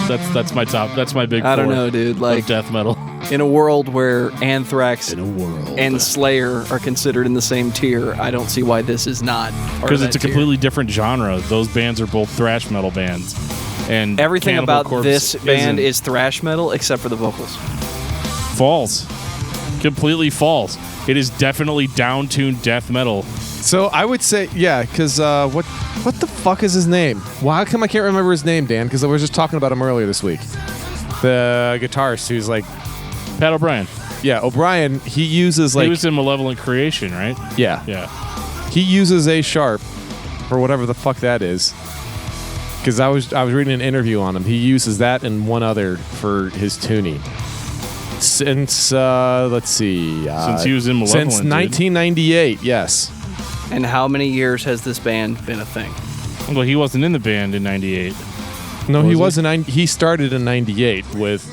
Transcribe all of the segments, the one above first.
That's my top. That's my big. I don't know, dude. Like death metal. In a world where Anthrax and Slayer are considered in the same tier, I don't see why this is not. Because it's a completely different genre. Those bands are both thrash metal bands, and everything Cannibal about Corpse this band is thrash metal except for the vocals. False. Completely false. It is definitely down-tuned death metal. So I would say, yeah, because what the fuck is his name? Well, how come I can't remember his name, Dan? Because I was just talking about him earlier this week. The guitarist who's like... Pat O'Brien. Yeah, O'Brien, he uses like... He was in Malevolent Creation, right? Yeah. Yeah. He uses A sharp for whatever the fuck that is. Because I was reading an interview on him. He uses that and one other for his tuning. Since, let's see... since he was in Malevolent. Since 1998, yes. And how many years has this band been a thing? Well, he wasn't in the band in 98. No, he wasn't. He started in 98 with...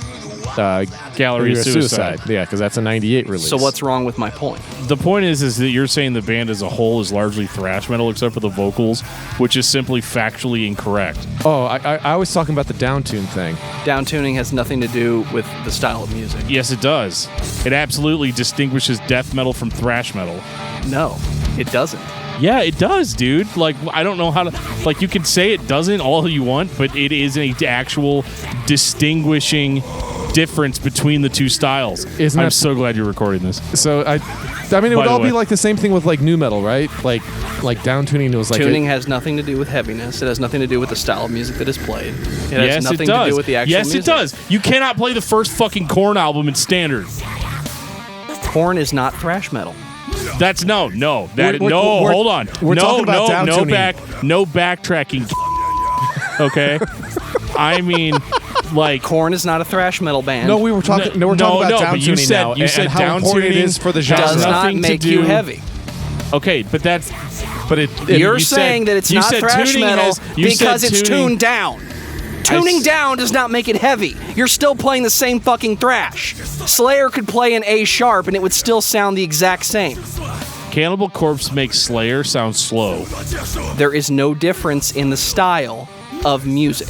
Gallery of Suicide. Yeah, because that's a 98 release. So what's wrong with my point? The point is that you're saying the band as a whole is largely thrash metal except for the vocals, which is simply factually incorrect. Oh, I was talking about the downtune thing. Downtuning has nothing to do with the style of music. Yes, it does. It absolutely distinguishes death metal from thrash metal. No, it doesn't. Yeah, it does, dude. Like, I don't know how to... Like, you can say it doesn't all you want, but it is an actual distinguishing difference between the two styles. I'm so glad you're recording this. So, I mean, it would all be like the same thing with, like, nu metal, right? Like downtuning was like... Tuning has nothing to do with heaviness. It has nothing to do with the style of music that is played. It has nothing to do with the actual music. Yes, it does. You cannot play the first fucking Korn album in standard. Korn is not thrash metal. That's hold on. We're talking about downtuning. No backtracking. Okay? I mean, like... Korn is not a thrash metal band. No, we're talking about downtuning now. You said how important it is for the genre. Does not make you heavy. Okay, but that's... You're saying that it's not thrash metal because it's tuned down. Tuning down does not make it heavy. You're still playing the same fucking thrash. Slayer could play an A sharp and it would still sound the exact same. Cannibal Corpse makes Slayer sound slow. There is no difference in the style of music.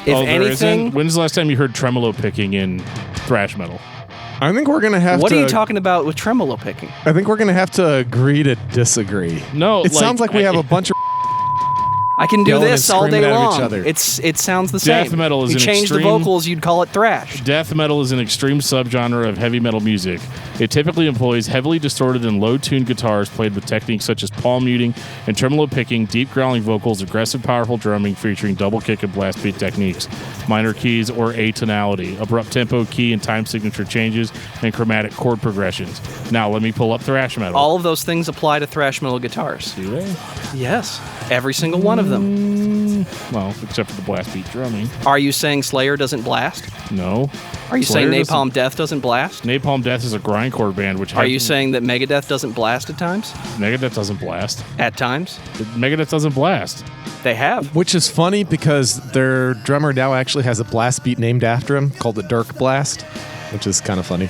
If anything... When's the last time you heard tremolo picking in thrash metal? I think we're going to have What are you talking about with tremolo picking? I think we're going to have to agree to disagree. No, it sounds like we have a bunch of... I can do this all day long. Each other. It sounds the same. Death metal is you change the vocals, you'd call it thrash. Death metal is an extreme subgenre of heavy metal music. It typically employs heavily distorted and low-tuned guitars played with techniques such as palm muting and tremolo picking, deep growling vocals, aggressive, powerful drumming featuring double kick and blast beat techniques, minor keys or atonality, abrupt tempo, key and time signature changes, and chromatic chord progressions. Now let me pull up thrash metal. All of those things apply to thrash metal guitars. Do they? Yes. Every single one of them. Well, except for the blast beat drumming. Are you saying Slayer doesn't blast? No. Are you saying Napalm Death doesn't blast? Napalm Death is a grindcore band. Are you saying that Megadeth doesn't blast at times? Megadeth doesn't blast. At times? Megadeth doesn't blast. They have. Which is funny because their drummer now actually has a blast beat named after him called the Dirk Blast, which is kind of funny.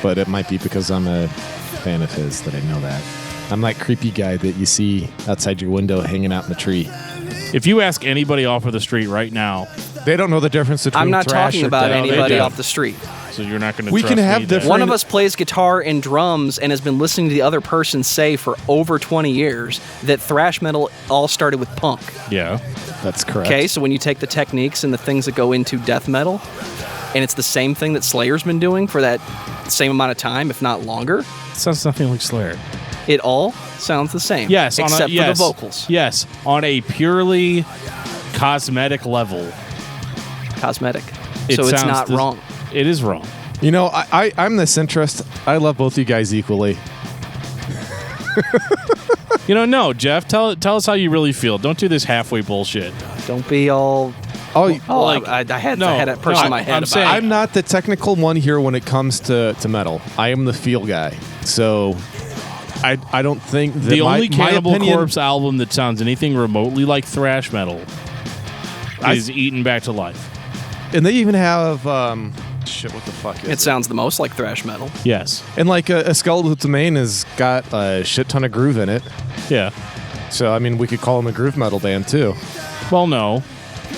But it might be because I'm a fan of his that I know that. I'm that creepy guy that you see outside your window hanging out in the tree. If you ask anybody off of the street right now, they don't know the difference between I'm not thrash talking or about death. anybody off the street. So you're not going to. We trust can have me different. One of us plays guitar and drums and has been listening to the other person say for over 20 years that thrash metal all started with punk. Yeah, that's correct. Okay, so when you take the techniques and the things that go into death metal, and it's the same thing that Slayer's been doing for that same amount of time, if not longer. It sounds nothing like Slayer. It all sounds the same. Yes, except for the vocals. Yes, on a purely cosmetic level. Cosmetic. So it's not wrong. It is wrong. You know, I'm the centrist. I love both you guys equally. No, Geoff, tell us how you really feel. Don't do this halfway bullshit. Don't be all... I had that person in my head. I'm not the technical one here when it comes to metal. I am the feel guy. So I don't think that the only Cannibal opinion, Corpse album that sounds anything remotely like thrash metal is Eaten Back to Life. And they even have what the fuck is it? It sounds the most like thrash metal. Yes. And like a Skeletal Domain has got a shit ton of groove in it. Yeah. So I mean we could call them a groove metal band too. Well, no.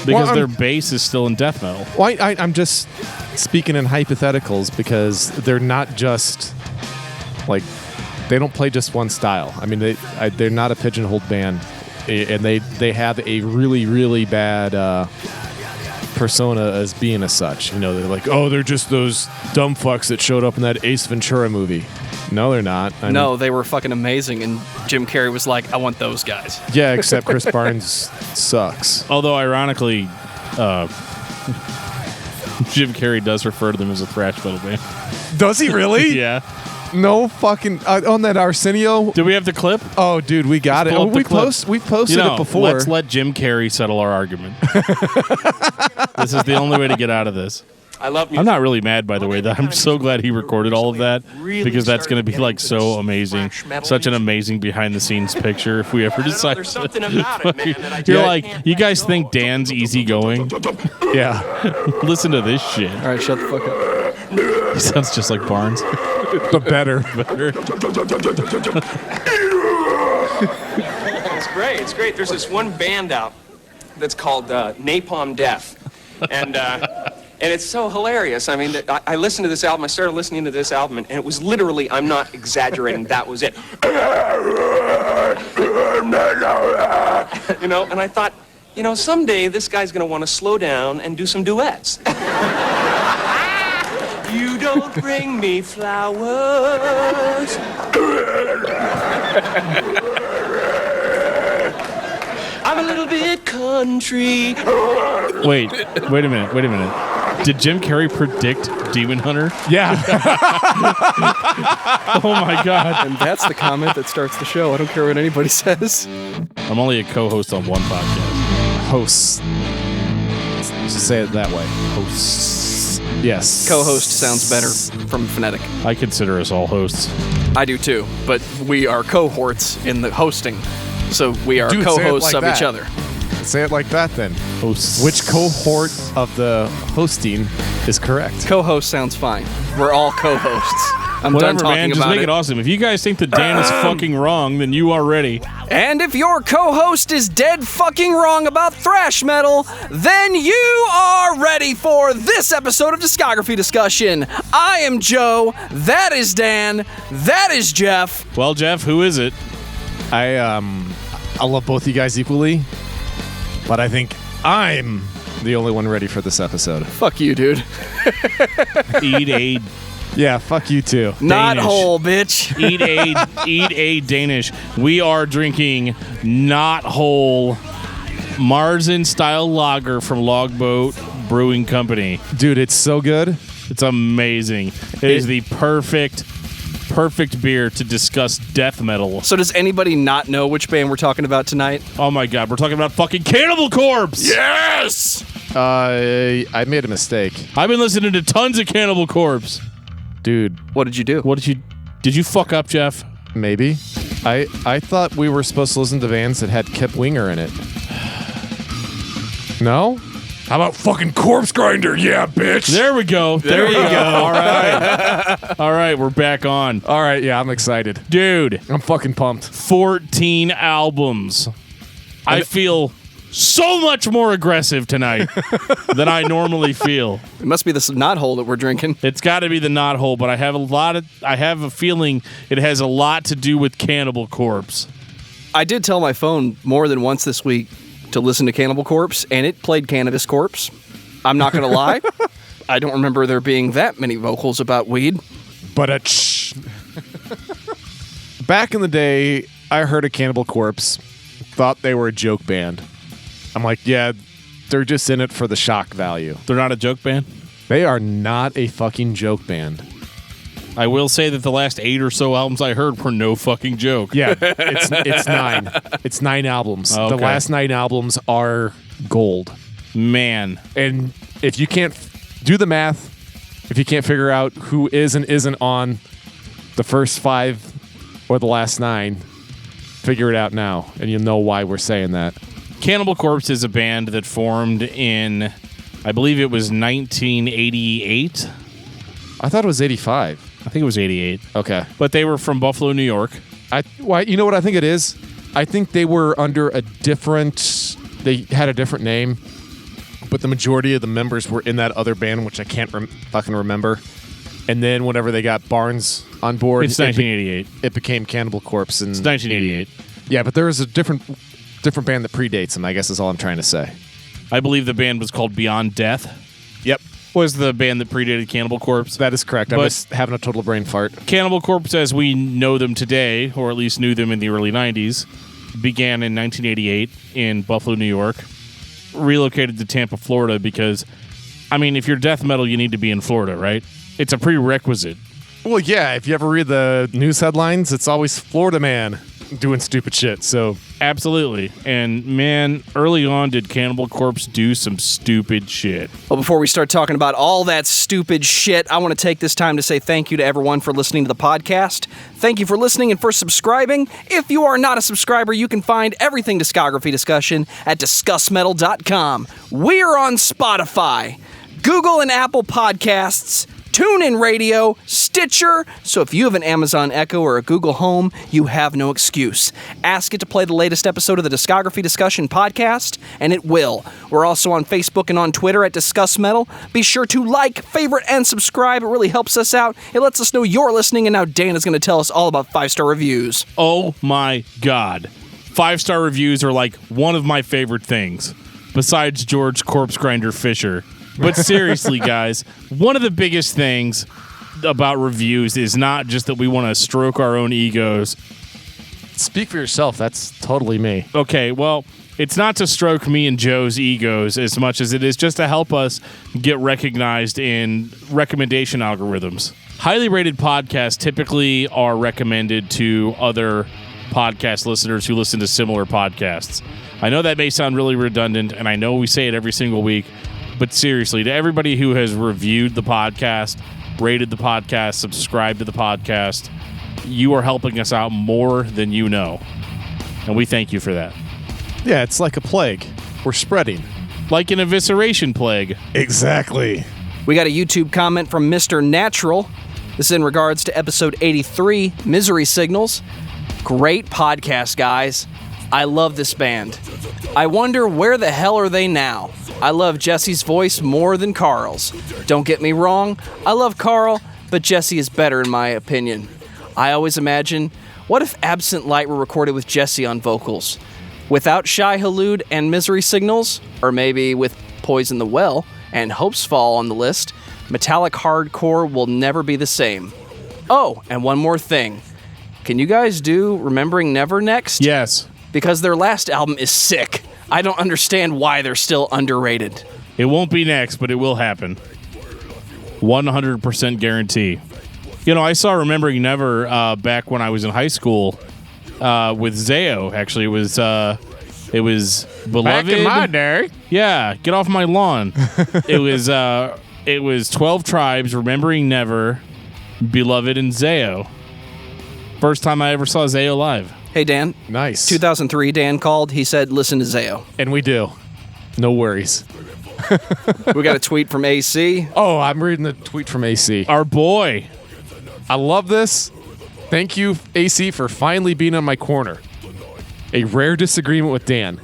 Because their base is still in death metal. Well, I'm just speaking in hypotheticals because they're not just like they don't play just one style. I mean, they're not a pigeonholed band, and they have a really, really bad persona as being as such. You know, they're like, oh, they're just those dumb fucks that showed up in that Ace Ventura movie. No, they're not. They were fucking amazing, and Jim Carrey was like, I want those guys. Yeah, except Chris Barnes sucks. Although, ironically, Jim Carrey does refer to them as a thrash metal band. Does he really? Yeah. No fucking... on that Arsenio... Do we have the clip? Oh, dude, we got it. We've posted it before. Let's let Jim Carrey settle our argument. This is the only way to get out of this. I love music. I'm not really mad, by the way. I'm so glad he recorded all of that because that's going to be like so amazing, such an amazing behind-the-scenes picture. If we ever decide, there's something about it, man. You're like, you guys think Dan's easygoing? Yeah. Listen to this shit. All right, shut the fuck up. He sounds just like Barnes, but better. It's great. It's great. There's this one band out that's called Napalm Death, and it's so hilarious. I mean, I listened to this album. I started listening to this album, and it was literally, I'm not exaggerating, that was it. You know, and I thought, you know, someday this guy's going to want to slow down and do some duets. You don't bring me flowers. I'm a little bit country. Wait a minute. Did Jim Carrey predict Demon Hunter? Yeah. Oh my God. And that's the comment that starts the show. I don't care what anybody says. I'm only a co-host on one podcast. Hosts. Just say it that way. Hosts. Yes. Co-host sounds better from phonetic. I consider us all hosts. I do too, but we are cohorts in the hosting. So we are co-hosts of each other. Say it like that then. Hosts. Which cohort of the hosting is correct? Co-host sounds fine. We're all co-hosts. I'm done talking man. Just about make it awesome. If you guys think that Dan is fucking wrong, then you are ready. And if your co-host is dead fucking wrong about thrash metal, then you are ready for this episode of Discography Discussion. I am Joe. That is Dan. That is Geoff. Well, Geoff, who is it? I love both you guys equally, but I think I'm the only one ready for this episode. Fuck you, dude. Eat a... Yeah, fuck you too. Not whole, bitch. Eat a Danish. We are drinking not whole Marzen style lager from Logboat Brewing Company. Dude, it's so good. It's amazing. It is the perfect beer to discuss death metal. So does anybody not know which band we're talking about tonight? Oh my God, we're talking about fucking Cannibal Corpse. Yes. I made a mistake. I've been listening to tons of Cannibal Corpse. Dude, what did you do? Did you fuck up, Geoff? Maybe. I thought we were supposed to listen to bands that had Kip Winger in it. No? How about fucking Corpsegrinder? Yeah, bitch. There we go. There you go. All right. All right, we're back on. All right, yeah, I'm excited. Dude. I'm fucking pumped. 14 albums. I feel so much more aggressive tonight than I normally feel. It must be this knot hole that we're drinking. It's got to be the knot hole, but I have a feeling it has a lot to do with Cannibal Corpse. I did tell my phone more than once this week to listen to Cannibal Corpse, and it played Cannabis Corpse. I'm not going to lie. I don't remember there being that many vocals about weed. But back in the day, I heard of Cannibal Corpse, thought they were a joke band. I'm like, yeah, they're just in it for the shock value. They're not a joke band? They are not a fucking joke band. I will say that the last 8 or so albums I heard were no fucking joke. Yeah, it's 9. It's 9 albums. Oh, okay. The last 9 albums are gold. Man. And if you can't do the math, if you can't figure out who is and isn't on the first 5 or the last 9, figure it out now, and you'll know why we're saying that. Cannibal Corpse is a band that formed in, I believe it was 1988. I thought it was 85. I think it was 88. Okay. But they were from Buffalo, New York. You know what I think it is? I think they were under a different... They had a different name, but the majority of the members were in that other band, which I can't fucking remember. And then whenever they got Barnes on board, it's 1988. It became Cannibal Corpse. It's 1988. Yeah, but there was a different band that predates them, I guess is all I'm trying to say. I believe the band was called Beyond Death. Yep. Was the band that predated Cannibal Corpse. That is correct. I'm just having a total brain fart. Cannibal Corpse, as we know them today, or at least knew them in the early 90s, began in 1988 in Buffalo, New York. Relocated to Tampa, Florida because, I mean, if you're death metal, you need to be in Florida, right? It's a prerequisite. Well, yeah. If you ever read the news headlines, it's always Florida man doing stupid shit. So absolutely. And man, early on, did Cannibal Corpse do some stupid shit. Well, before we start talking about all that stupid shit, I want to take this time to say thank you to everyone for listening to the podcast. Thank you for listening and for subscribing. If you are not a subscriber, you can find everything Discography Discussion at discussmetal.com. We're on Spotify, Google and Apple Podcasts, TuneIn Radio, Stitcher. So if you have an Amazon Echo or a Google Home, you have no excuse. Ask it to play the latest episode of the Discography Discussion podcast, and it will. We're also on Facebook and on Twitter at discussmetal. Be sure to like, favorite, and subscribe. It really helps us out. It lets us know you're listening, and now Dan is going to tell us all about 5-star reviews. Oh my God. 5-star reviews are like one of my favorite things, besides George Corpsegrinder Fisher. But seriously, guys, one of the biggest things about reviews is not just that we want to stroke our own egos. Speak for yourself. That's totally me. Okay, well, it's not to stroke me and Joe's egos as much as it is just to help us get recognized in recommendation algorithms. Highly rated podcasts typically are recommended to other podcast listeners who listen to similar podcasts. I know that may sound really redundant, and I know we say it every single week, but seriously, to everybody who has reviewed the podcast, rated the podcast, subscribed to the podcast, you are helping us out more than you know. And we thank you for that. Yeah, it's like a plague. We're spreading. Like an evisceration plague. Exactly. We got a YouTube comment from Mr. Natural. This is in regards to episode 83, Misery Signals. Great podcast, guys. I love this band. I wonder where the hell are they now? I love Jesse's voice more than Carl's. Don't get me wrong, I love Carl, but Jesse is better in my opinion. I always imagine, what if Absent Light were recorded with Jesse on vocals? Without Shy Halud and Misery Signals, or maybe with Poison the Well and Hopes Fall on the list, metallic hardcore will never be the same. Oh, and one more thing. Can you guys do Remembering Never next? Yes. Because their last album is sick. I don't understand why they're still underrated. It won't be next, but it will happen. 100% guarantee. You know, I saw Remembering Never back when I was in high school with Zayo. Actually, it was Beloved. Back in my day. Yeah, get off my lawn. it was 12 Tribes, Remembering Never, Beloved, and Zayo. First time I ever saw Zayo live. Hey, Dan. Nice. 2003, Dan called. He said, listen to Zayo. And we do. No worries. We got a tweet from AC. Oh, I'm reading the tweet from AC. Our boy. I love this. Thank you, AC, for finally being on my corner. A rare disagreement with Dan.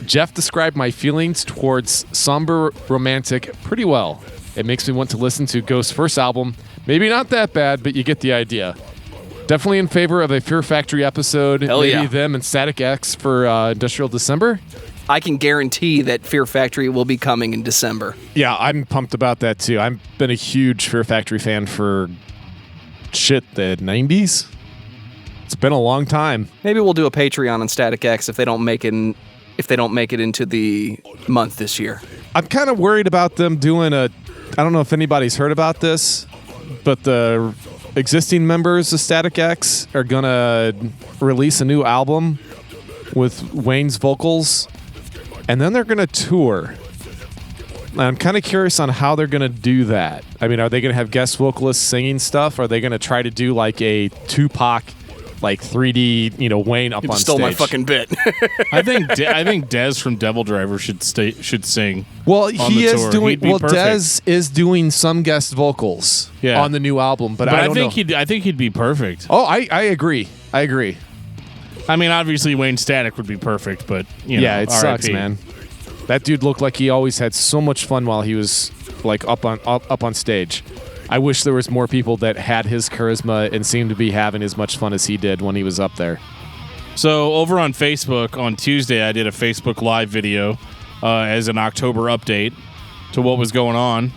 Geoff described my feelings towards somber romantic pretty well. It makes me want to listen to Ghost's first album. Maybe not that bad, but you get the idea. Definitely in favor of a Fear Factory episode. Hell Maybe yeah. them and Static X for Industrial December. I can guarantee that Fear Factory will be coming in December. Yeah, I'm pumped about that too. I've been a huge Fear Factory fan for the 90s. It's been a long time. Maybe we'll do a Patreon on Static X if they don't make it into the month this year. I'm kind of worried about them doing I don't know if anybody's heard about this, but the existing members of Static X are gonna release a new album with Wayne's vocals, and then they're gonna tour. And I'm kind of curious on how they're gonna do that. I mean, are they gonna have guest vocalists singing stuff? Are they gonna try to do like a Tupac, like 3D, Wayne up on stage? Stole my fucking bit. I think Dez from Devil Driver should sing. Well, he is tour. doing. Well, perfect. Dez is doing some guest vocals on the new album, but I don't know. I think he'd be perfect. Oh, I agree. I agree. I mean, obviously Wayne Static would be perfect, but Yeah, it RIP. sucks, man. That dude looked like he always had so much fun while he was like up on stage. I wish there was more people that had his charisma and seemed to be having as much fun as he did when he was up there. So over on Facebook on Tuesday, I did a Facebook Live video as an October update to what was going on.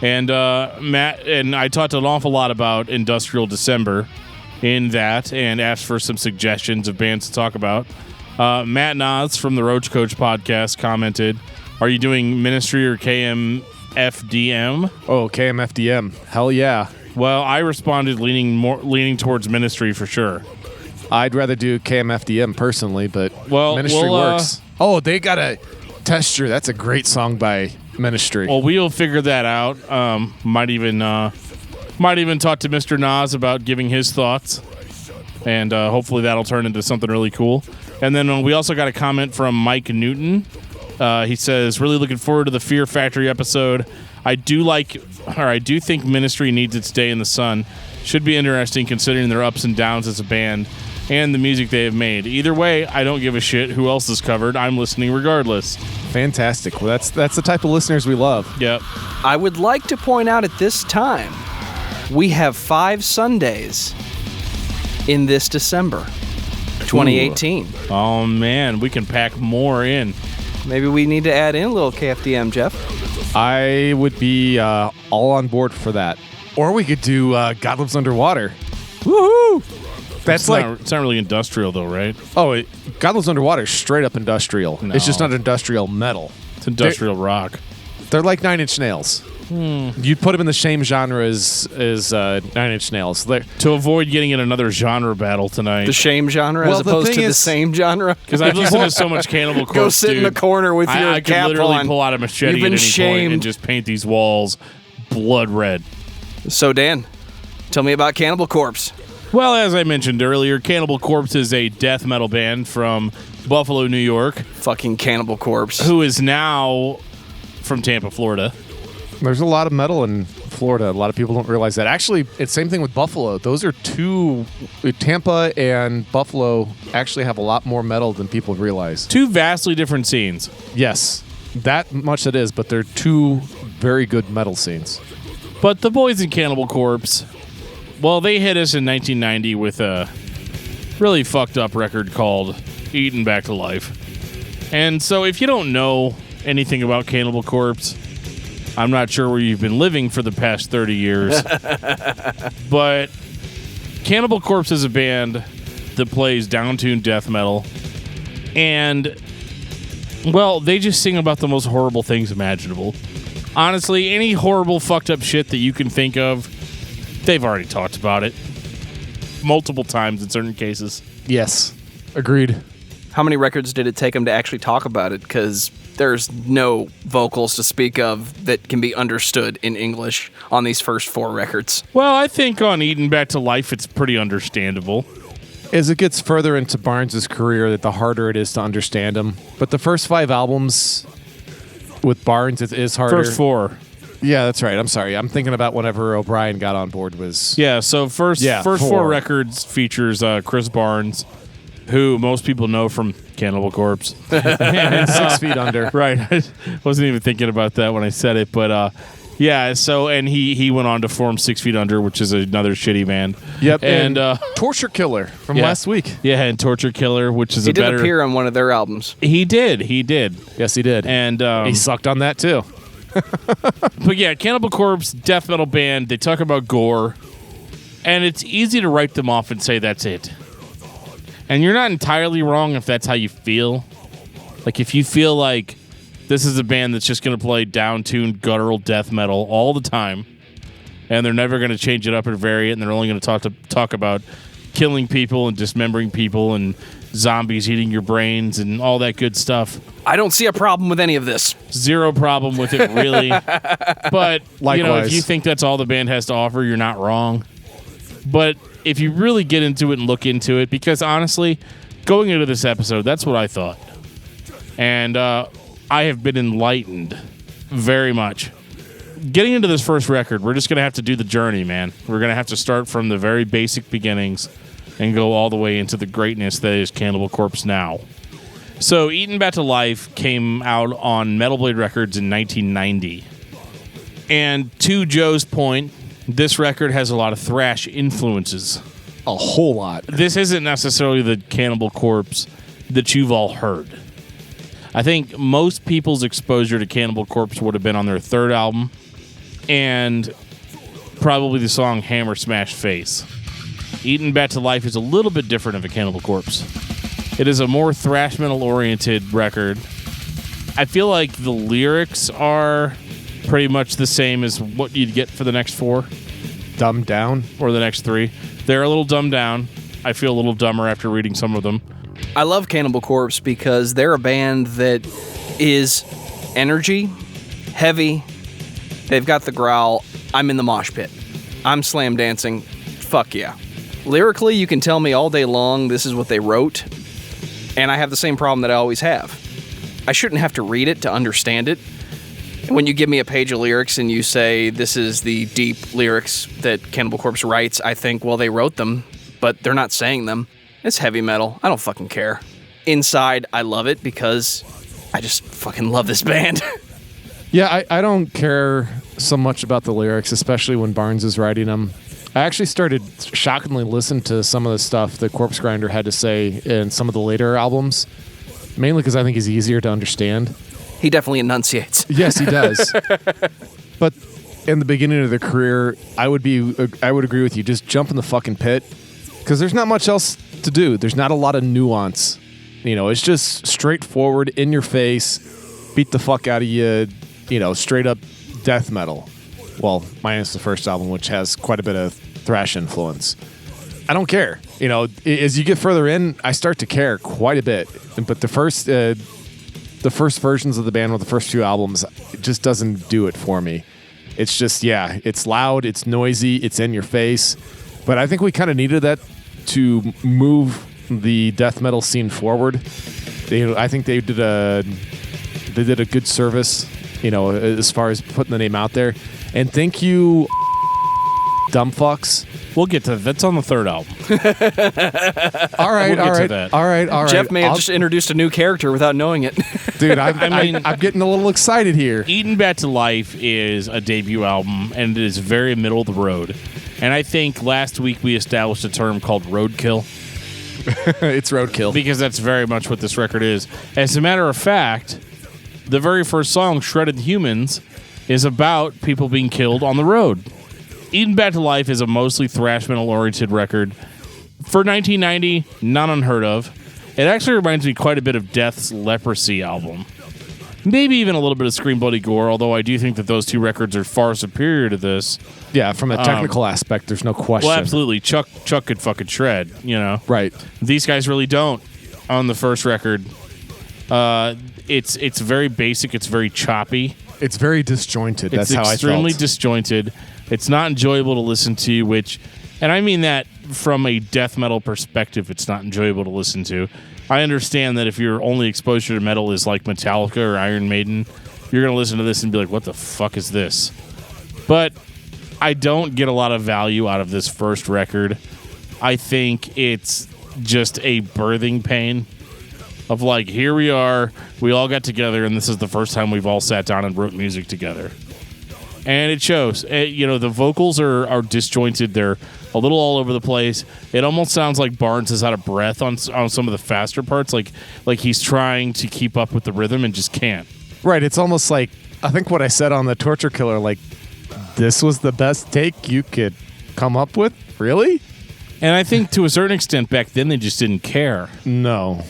And Matt and I talked an awful lot about Industrial December in that and asked for some suggestions of bands to talk about. Matt Nas from the Roach Coach podcast commented, "Are you doing Ministry or KMFDM?" Oh, KMFDM. Hell yeah. Well, I responded leaning towards Ministry for sure. I'd rather do KMFDM personally, but we'll Ministry works. Oh, they got a Texture. That's a great song by Ministry. Well, we'll figure that out. Might even talk to Mr. Nas about giving his thoughts, and hopefully that'll turn into something really cool. And then we also got a comment from Mike Newton. He says, "Really looking forward to the Fear Factory episode. I do think Ministry needs its day in the sun. Should be interesting considering their ups and downs as a band and the music they have made. Either way, I don't give a shit who else is covered. I'm listening regardless." Fantastic. Well, that's the type of listeners we love. Yep. I would like to point out at this time, we have 5 Sundays in this December, 2018. Ooh. Oh, man. We can pack more in. Maybe we need to add in a little KFDM, Geoff. I would be all on board for that. Or we could do God Lives Underwater. Woohoo! It's not really industrial, though, right? Oh, God Lives Underwater is straight up industrial. No. It's just not industrial metal. It's industrial rock. They're like Nine Inch Nails. You'd put them in the same genre as Nine Inch Nails. To avoid getting in another genre battle tonight. The shame genre as opposed to the same genre? Because I've listened to so much Cannibal Corpse, Go sit in the corner with your I cap could literally on. pull out a machete at any point and just paint these walls blood red. So, Dan, tell me about Cannibal Corpse. Well, as I mentioned earlier, Cannibal Corpse is a death metal band from Buffalo, New York. Fucking Cannibal Corpse. Who is now from Tampa, Florida. There's a lot of metal in Florida. A lot of people don't realize that. Actually, it's same thing with Buffalo. Those are Tampa and Buffalo actually have a lot more metal than people realize. 2 vastly different scenes. Yes, that much it is, but they're 2 very good metal scenes. But the boys in Cannibal Corpse, well, they hit us in 1990 with a really fucked up record called Eaten Back to Life. And so if you don't know anything about Cannibal Corpse, I'm not sure where you've been living for the past 30 years. But Cannibal Corpse is a band that plays down-tuned death metal. And, well, they just sing about the most horrible things imaginable. Honestly, any horrible, fucked up shit that you can think of, they've already talked about it. Multiple times in certain cases. Yes, agreed. How many records did it take them to actually talk about it? Because there's no vocals to speak of that can be understood in English on these first 4 records. Well, I think on Eaten Back to Life, it's pretty understandable. As it gets further into Barnes' career, the harder it is to understand him. But the first 5 albums with Barnes, it is harder. First 4. Yeah, that's right. I'm sorry. I'm thinking about whenever O'Brien got on board was... Yeah, so first 4 records features Chris Barnes, who most people know from Cannibal Corpse. And 6 Feet Under. Right. I wasn't even thinking about that when I said it, but yeah, so, and he went on to form 6 Feet Under, which is another shitty band. Yep. And Torture Killer from last week. Yeah, and Torture Killer, which is he did appear on one of their albums. He did. Yes, he did. And he sucked on that too. But yeah, Cannibal Corpse, death metal band, they talk about gore, and it's easy to write them off and say that's it. And you're not entirely wrong if that's how you feel. Like, if you feel like this is a band that's just going to play down-tuned, guttural death metal all the time, and they're never going to change it up or vary it, and they're only going to talk about killing people and dismembering people and zombies eating your brains and all that good stuff. I don't see a problem with any of this. Zero problem with it, really. But, likewise, you know, if you think that's all the band has to offer, you're not wrong. But if you really get into it and look into it, because honestly, going into this episode, that's what I thought. And I have been enlightened very much. Getting into this first record, we're just going to have to do the journey, man. We're going to have to start from the very basic beginnings and go all the way into the greatness that is Cannibal Corpse now. So Eaten Back to Life came out on Metal Blade Records in 1990. And to Joe's point, this record has a lot of thrash influences. A whole lot. This isn't necessarily the Cannibal Corpse that you've all heard. I think most people's exposure to Cannibal Corpse would have been on their third album and probably the song Hammer Smash Face. Eaten Back to Life is a little bit different of a Cannibal Corpse. It is a more thrash metal oriented record. I feel like the lyrics are pretty much the same as what you'd get for the next 4. Dumbed down? Or the next 3. They're a little dumbed down. I feel a little dumber after reading some of them. I love Cannibal Corpse because they're a band that is energy, heavy. They've got the growl. I'm in the mosh pit. I'm slam dancing. Fuck yeah. Lyrically, you can tell me all day long this is what they wrote, and I have the same problem that I always have. I shouldn't have to read it to understand it. When you give me a page of lyrics and you say this is the deep lyrics that Cannibal Corpse writes, I think, well, they wrote them, but they're not saying them. It's heavy metal. I don't fucking care. Inside, I love it because I just fucking love this band. Yeah, I don't care so much about the lyrics, especially when Barnes is writing them. I actually started shockingly listening to some of the stuff that Corpsegrinder had to say in some of the later albums, mainly because I think he's easier to understand. He definitely enunciates. Yes, he does. But in the beginning of their career, I would agree with you. Just jump in the fucking pit because there's not much else to do. There's not a lot of nuance. You know, it's just straightforward, in your face, beat the fuck out of you, you know, straight up death metal. Well, minus the first album, which has quite a bit of thrash influence. I don't care. You know, as you get further in, I start to care quite a bit. But the first versions of the band with the first 2 albums, it just doesn't do it for me. It's just, yeah, it's loud, it's noisy, it's in your face. But I think we kind of needed that to move the death metal scene forward. I think they did a good service, you know, as far as putting the name out there. And thank you, dumb fucks. We'll get to that. That's on the third album. All right. Geoff may have just introduced a new character without knowing it. Dude, I'm getting a little excited here. Eaten Back to Life is a debut album, and it is very middle of the road. And I think last week we established a term called roadkill. It's roadkill. Because that's very much what this record is. As a matter of fact, the very first song, Shredded Humans, is about people being killed on the road. Eaten Back to Life is a mostly thrash metal-oriented record. For 1990, not unheard of. It actually reminds me quite a bit of Death's Leprosy album. Maybe even a little bit of Scream Bloody Gore, although I do think that those 2 records are far superior to this. Yeah, from a technical aspect, there's no question. Well, absolutely. Chuck could fucking shred, you know? Right. These guys really don't on the first record. It's very basic. It's very choppy. It's very disjointed. That's how I felt. It's extremely disjointed. It's not enjoyable to listen to, and I mean that from a death metal perspective, it's not enjoyable to listen to. I understand that if your only exposure to metal is like Metallica or Iron Maiden, you're going to listen to this and be like, what the fuck is this? But I don't get a lot of value out of this first record. I think it's just a birthing pain of like, here we are, we all got together, and this is the first time we've all sat down and wrote music together. And it shows. The vocals are disjointed. They're a little all over the place. It almost sounds like Barnes is out of breath on some of the faster parts, like he's trying to keep up with the rhythm and just can't. Right. It's almost like, I think what I said on the Torture Killer, like, this was the best take you could come up with? Really? And I think to a certain extent back then they just didn't care. No.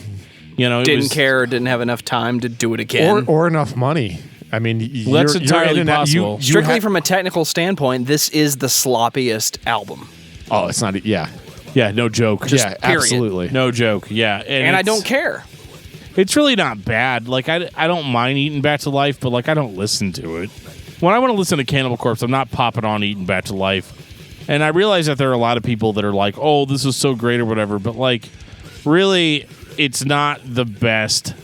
You know, didn't care, didn't have enough time to do it again. Or enough money. I mean, that's entirely possible. Strictly from a technical standpoint, this is the sloppiest album. Oh, it's not. Yeah, no joke. Just yeah, period. absolutely, no joke. Yeah, and I don't care. It's really not bad. Like I don't mind Eaten Back to Life, but like I don't listen to it. When I want to listen to Cannibal Corpse, I'm not popping on Eaten Back to Life. And I realize that there are a lot of people that are like, "Oh, this is so great" or whatever. But like, really, it's not the best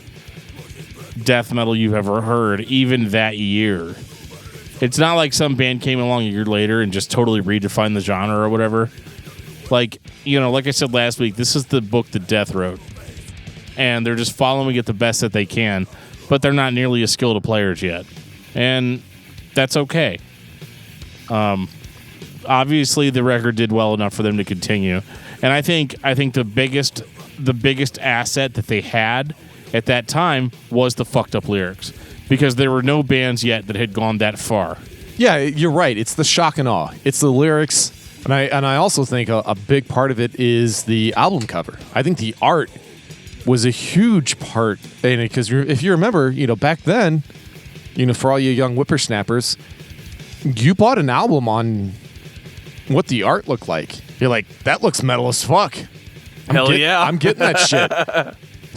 death metal you've ever heard, even that year. It's not like some band came along a year later and just totally redefined the genre or whatever. Like, like I said last week, this is the book that Death wrote. and they're just following it the best that they can, but they're not nearly as skilled players yet, and that's okay. Obviously, the record did well enough for them to continue, and I think the biggest asset that they had at that time was the fucked up lyrics, because there were no bands yet that had gone that far. Yeah, you're right. It's the shock and awe. It's the lyrics, and I also think a big part of it is the album cover. I think the art was a huge part in it, because if you remember, back then, for all you young whippersnappers, you bought an album on what the art looked like. You're like, that looks metal as fuck. I'm getting that shit.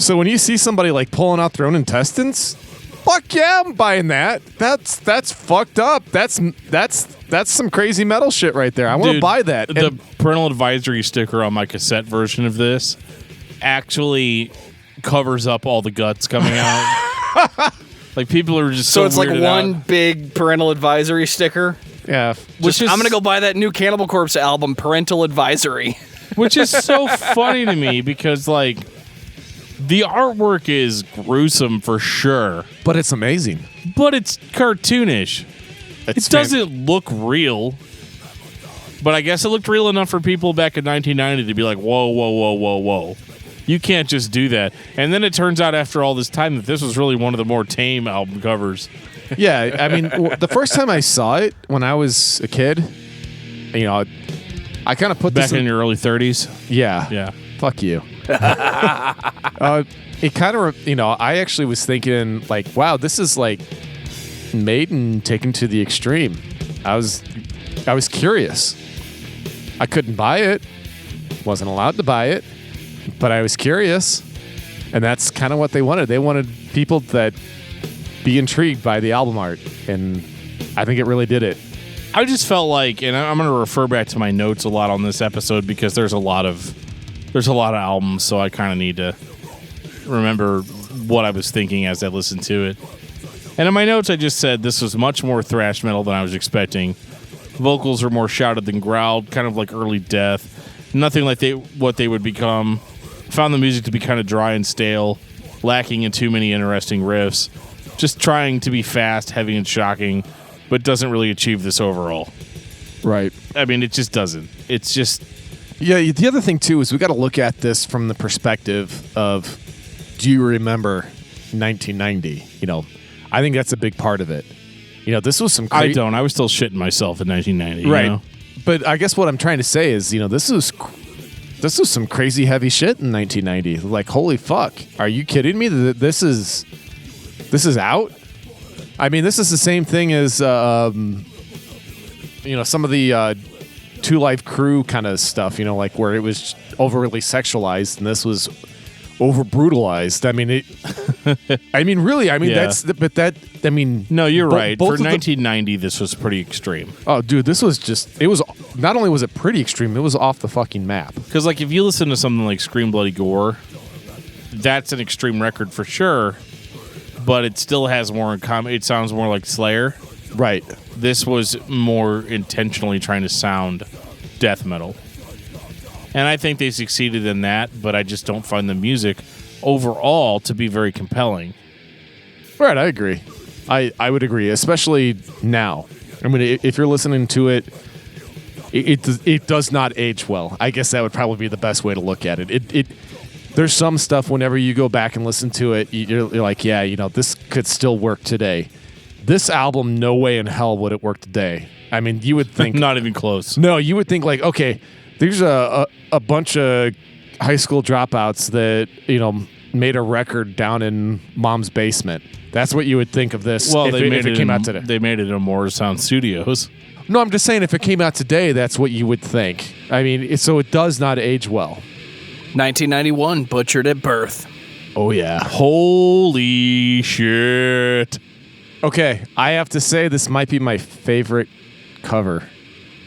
So when you see somebody like pulling out their own intestines, fuck yeah, I'm buying that. That's fucked up. That's some crazy metal shit right there. I want to buy that. The parental advisory sticker on my cassette version of this actually covers up all the guts coming out. Like, people are just so it's like one out. Big parental advisory sticker. Yeah, I'm gonna go buy that new Cannibal Corpse album, Parental Advisory. Which is so funny to me, because like, the artwork is gruesome for sure, but it's amazing. But it's cartoonish. It doesn't look real. But I guess it looked real enough for people back in 1990 to be like, whoa, whoa, whoa, whoa, whoa. You can't just do that. And then it turns out after all this time that this was really one of the more tame album covers. Yeah, I mean, the first time I saw it when I was a kid, I kind of put back in your early 30s. Yeah. Fuck you. It kind of, I actually was thinking like, wow, this is like Maiden taken to the extreme. I was curious. I couldn't buy it. Wasn't allowed to buy it, but I was curious, and that's kind of what they wanted. They wanted people that be intrigued by the album art, and I think it really did it. I just felt like, and I'm going to refer back to my notes a lot on this episode, because there's a lot of albums, so I kind of need to remember what I was thinking as I listened to it. And in my notes, I just said this was much more thrash metal than I was expecting. Vocals are more shouted than growled, kind of like early Death. Nothing like what they would become. Found the music to be kind of dry and stale, lacking in too many interesting riffs. Just trying to be fast, heavy, and shocking, but doesn't really achieve this overall. Right. I mean, it just doesn't. It's just... Yeah, the other thing, too, is we got to look at this from the perspective of, do you remember 1990? I think that's a big part of it. This was some... I don't. I was still shitting myself in 1990. Right. But I guess what I'm trying to say is, this was some crazy heavy shit in 1990. Like, holy fuck. Are you kidding me? This is out? I mean, this is the same thing as, some of the... Two Life Crew kind of stuff, like where it was overly sexualized and this was over brutalized. I mean, no, you're right. For 1990, this was pretty extreme. Oh, dude, this was not only was it pretty extreme, it was off the fucking map. Because, like, if you listen to something like Scream Bloody Gore, that's an extreme record for sure, but it still has more in common. It sounds more like Slayer. Right. This was more intentionally trying to sound death metal. And I think they succeeded in that, but I just don't find the music overall to be very compelling. Right, I agree. I would agree, especially now. I mean, if you're listening to it, it does not age well. I guess that would probably be the best way to look at it. There's some stuff whenever you go back and listen to it, you're like, yeah, this could still work today. This album, no way in hell would it work today. I mean, you would think... Not even close. No, you would think like, okay, there's a bunch of high school dropouts that, made a record down in mom's basement. That's what you would think of this if it came out today. They made it in Morris Sound Studios. No, I'm just saying if it came out today, that's what you would think. I mean, so it does not age well. 1991, butchered at birth. Oh, yeah. Holy shit. Okay, I have to say this might be my favorite cover.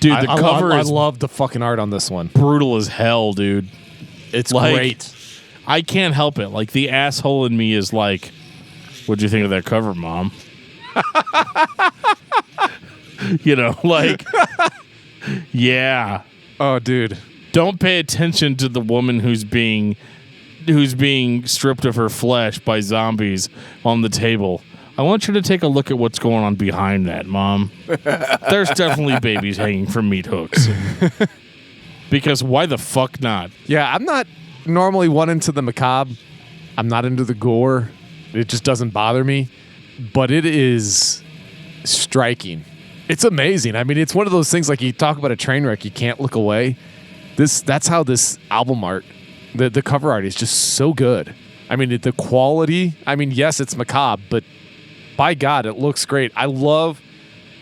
Dude, the cover I love the fucking art on this one. Brutal as hell, dude. It's great. I can't help it. Like, the asshole in me is like, what'd you think of that cover, Mom? Yeah. Oh, dude. Don't pay attention to the woman who's being who's being stripped of her flesh by zombies on the table. I want you to take a look at what's going on behind that, Mom. There's definitely babies hanging from meat hooks. Because why the fuck not? Yeah, I'm not normally one into the macabre. I'm not into the gore. It just doesn't bother me. But it is striking. It's amazing. I mean, it's one of those things like you talk about a train wreck, you can't look away. That's how this album art, the cover art is just so good. I mean, the quality, I mean, yes, it's macabre, but by God, it looks great. I love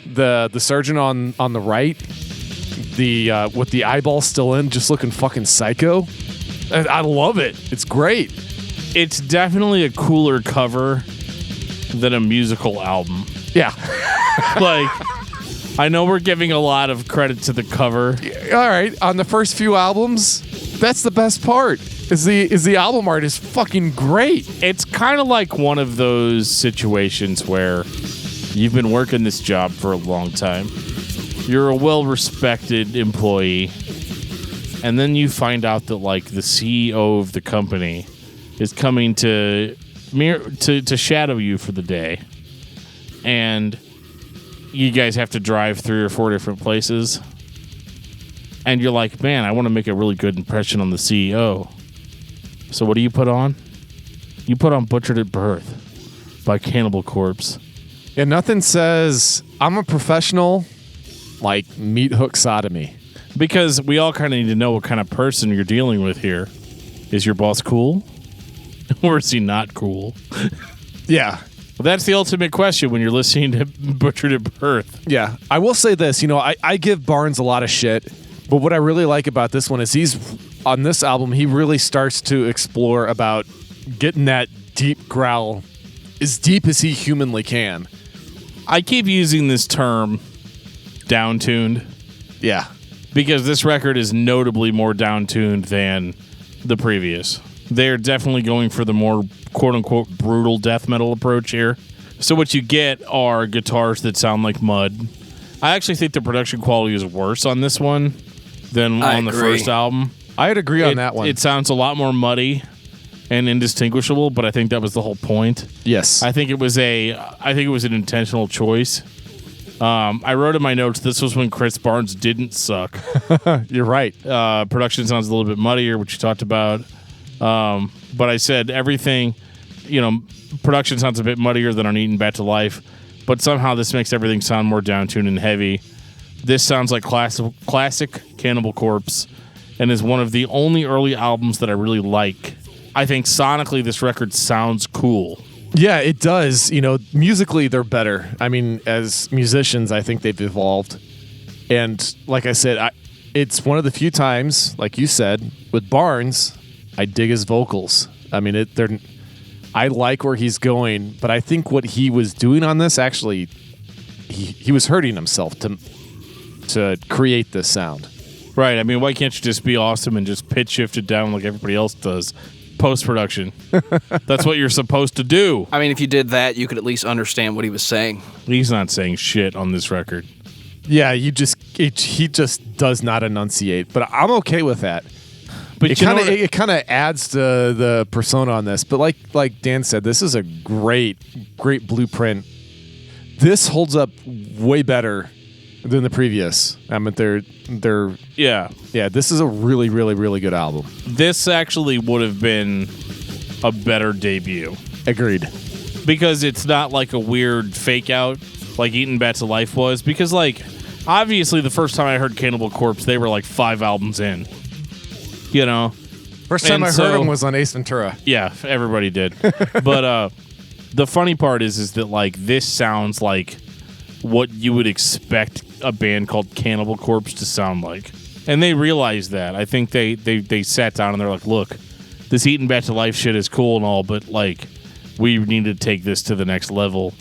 the surgeon on the right, with the eyeball still in, just looking fucking psycho. I love it. It's great. It's definitely a cooler cover than a musical album. Yeah. Like, I know we're giving a lot of credit to the cover. All right, on the first few albums, that's the best part. Is the album art is fucking great. It's kind of like one of those situations where you've been working this job for a long time. You're a well-respected employee, and then you find out that like the CEO of the company is coming to shadow you for the day, and you guys have to drive 3 or 4 different places, and you're like, man, I want to make a really good impression on the CEO. So what do you put on? You put on Butchered at Birth by Cannibal Corpse. Yeah, nothing says I'm a professional like Meathook Sodomy. Because we all kind of need to know what kind of person you're dealing with here. Is your boss cool? Or is he not cool? Yeah. Well, that's the ultimate question when you're listening to Butchered at Birth. Yeah. I will say this, I give Barnes a lot of shit, but what I really like about this one is on this album, he really starts to explore about getting that deep growl as deep as he humanly can. I keep using this term, down-tuned. Yeah. Because this record is notably more down-tuned than the previous. They're definitely going for the more quote-unquote brutal death metal approach here. So what you get are guitars that sound like mud. I actually think the production quality is worse on this one than on the first album. I'd agree on that one. It sounds a lot more muddy and indistinguishable, but I think that was the whole point. Yes. I think it was an intentional choice. I wrote in my notes, this was when Chris Barnes didn't suck. You're right. Production sounds a little bit muddier, which you talked about. But I said everything, production sounds a bit muddier than on Eaten Back to Life, but somehow this makes everything sound more down-tuned and heavy. This sounds like classic Cannibal Corpse and is one of the only early albums that I really like. I think sonically this record sounds cool. Yeah, it does. Musically they're better. I mean, as musicians, I think they've evolved. And like I said, it's one of the few times, like you said, with Barnes, I dig his vocals. I mean, I like where he's going, but I think what he was doing on this, actually, he was hurting himself to create this sound. Right. I mean, why can't you just be awesome and just pitch shift it down like everybody else does? Post-production. That's what you're supposed to do. I mean, if you did that, you could at least understand what he was saying. He's not saying shit on this record. Yeah, he just does not enunciate, but I'm okay with that. But it kind of adds to the persona on this. But like Dan said, this is a great blueprint. This holds up way better than the previous. I mean, yeah. This is a really, really, really good album. This actually would have been a better debut. Agreed. Because it's not like a weird fake out like Eaten Back to Life was. Because obviously the first time I heard Cannibal Corpse, they were like 5 albums in. First time I heard him was on Ace Ventura. Yeah, everybody did. But the funny part is that this sounds like what you would expect a band called Cannibal Corpse to sound like. And they realized that. I think they sat down and they're like, look, this Eaten Back to Life shit is cool and all, but we need to take this to the next level.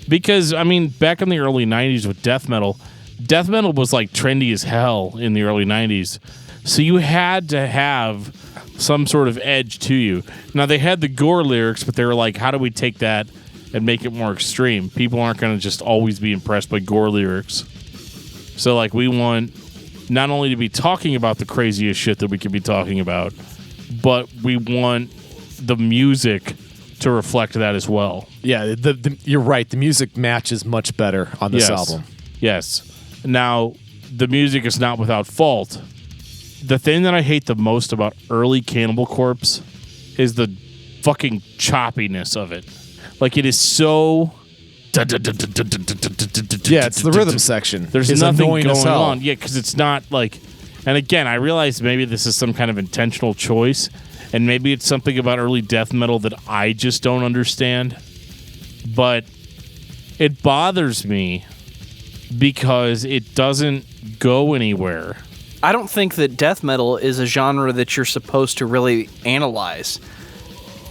Because, I mean, back in the early 90s with death metal was trendy as hell in the early 90s. So you had to have some sort of edge to you. Now, they had the gore lyrics, but they were like, how do we take that and make it more extreme? People aren't going to just always be impressed by gore lyrics. So, we want not only to be talking about the craziest shit that we could be talking about, but we want the music to reflect that as well. Yeah, you're right. The music matches much better on this album. Yes. Now, the music is not without fault. The thing that I hate the most about early Cannibal Corpse is the fucking choppiness of it. Like, it is so... Yeah, it's the rhythm section. There's nothing going on. Yeah, because it's not like... And again, I realize maybe this is some kind of intentional choice, and maybe it's something about early death metal that I just don't understand. But it bothers me because it doesn't go anywhere. I don't think that death metal is a genre that you're supposed to really analyze.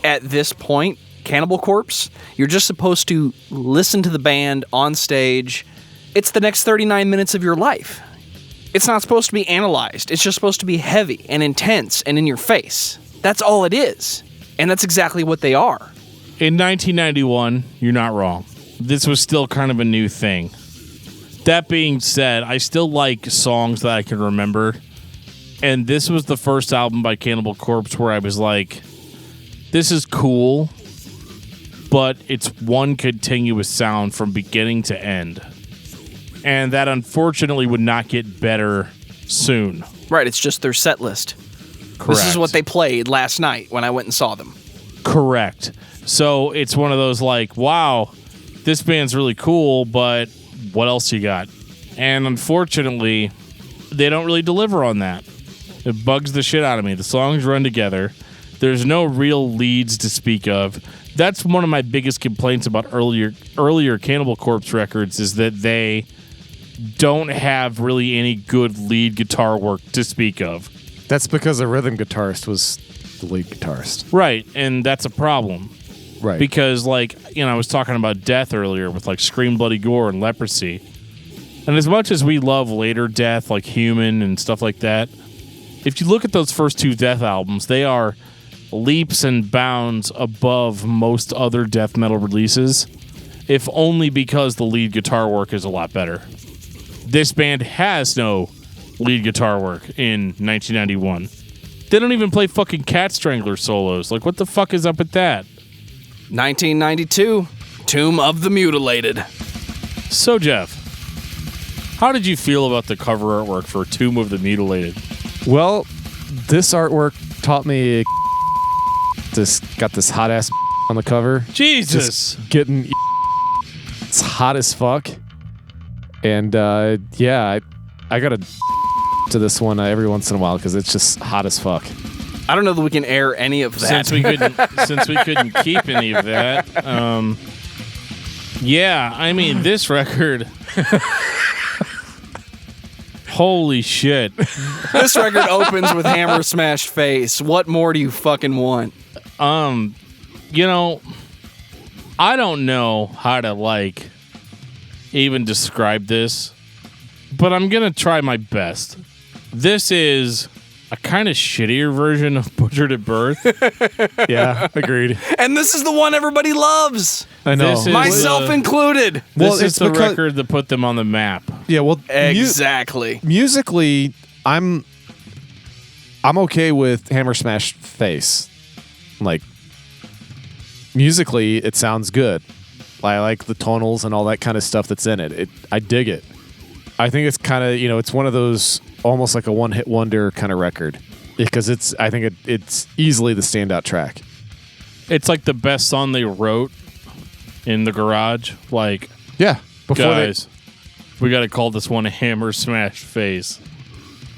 At this point, Cannibal Corpse, you're just supposed to listen to the band on stage. It's the next 39 minutes of your life. It's not supposed to be analyzed. It's just supposed to be heavy and intense and in your face. That's all it is. And that's exactly what they are. In 1991, you're not wrong. This was still kind of a new thing. That being said, I still like songs that I can remember. And this was the first album by Cannibal Corpse where I was like, this is cool, but it's one continuous sound from beginning to end. And that unfortunately would not get better soon. Right, it's just their set list. Correct. This is what they played last night when I went and saw them. Correct. So it's one of those like, wow, this band's really cool, but what else you got? And unfortunately, they don't really deliver on that. It bugs the shit out of me. The songs run together. There's no real leads to speak of. That's one of my biggest complaints about earlier Cannibal Corpse records is that they don't have really any good lead guitar work to speak of. That's because the rhythm guitarist was the lead guitarist. Right, and that's a problem. Right. Because, like, you know, I was talking about death earlier with, like, Scream, Bloody Gore and Leprosy. And as much as we love later death, like Human and stuff like that, if you look at those first two death albums, they are leaps and bounds above most other death metal releases, if only because the lead guitar work is a lot better. This band has no lead guitar work in 1991. They don't even play fucking Cat Strangler solos. Like, what the fuck is up with that? 1992, Tomb of the Mutilated. So, Geoff, how did you feel about the cover artwork for Tomb of the Mutilated? Well, this artwork taught me got this hot ass on the cover. Jesus. Just getting it's hot as fuck. And yeah, I got to this one every once in a while because it's just hot as fuck. I don't know that we can air any of that. Since we couldn't keep any of that. Yeah, I mean, this record. Holy shit. This record opens with Hammer Smashed Face. What more do you fucking want? You know, I don't know how to, like, even describe this, but I'm going to try my best. This is a kind of shittier version of Butchered at Birth. Yeah, agreed. And this is the one everybody loves. I know. Myself included. This is the record that put them on the map. Yeah, well, exactly. Musically, I'm okay with Hammer Smash Face. Like, musically, it sounds good. I like the tonals and all that kind of stuff that's in it. I dig it. I think it's kind of, it's one of those almost like a one-hit wonder kind of record because I think it's easily the standout track. It's like the best song they wrote in the garage. Like, yeah, guys, we got to call this one a Hammer Smashed Face.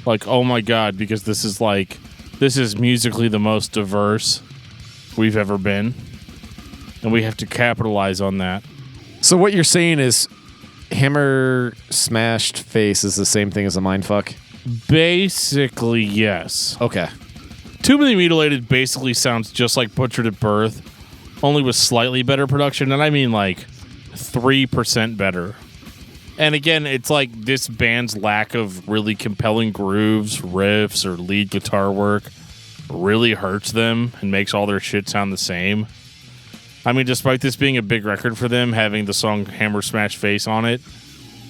Like, oh my God, because this is musically the most diverse we've ever been. And we have to capitalize on that. So what you're saying is Hammer Smashed Face is the same thing as a mindfuck? Basically, yes. Okay. Tomb of the Mutilated basically sounds just like Butchered at Birth, only with slightly better production, and I mean like 3% better. And again, it's like this band's lack of really compelling grooves, riffs, or lead guitar work really hurts them and makes all their shit sound the same. I mean, despite this being a big record for them, having the song Hammer Smash Face on it,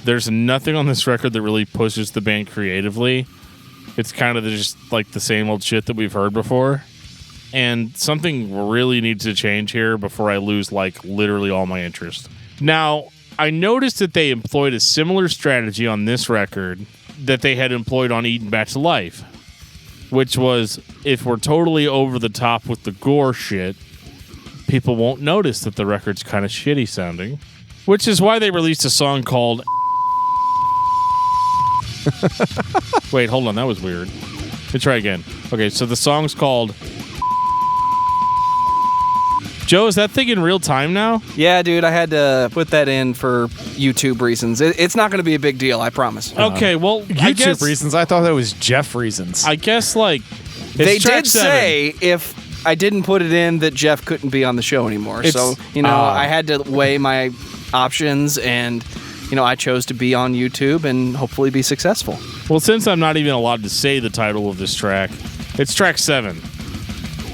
there's nothing on this record that really pushes the band creatively. It's kind of just like the same old shit that we've heard before. and something really needs to change here before I lose literally all my interest. Now, I noticed that they employed a similar strategy on this record that they had employed on Eaten Back to Life, which was, if we're totally over the top with the gore shit, people won't notice that the record's kind of shitty sounding, which is why they released a song called Wait, hold on, that was weird. Let's try again. Okay, so the song's called Joe, is that thing in real time now? Yeah, dude, I had to put that in for YouTube reasons. It's not going to be a big deal, I promise. Okay, well, YouTube reasons? I thought that was Geoff reasons. I guess, they did say if I didn't put it in that Geoff couldn't be on the show anymore. So, I had to weigh my options, and, I chose to be on YouTube and hopefully be successful. Well, since I'm not even allowed to say the title of this track, it's track 7.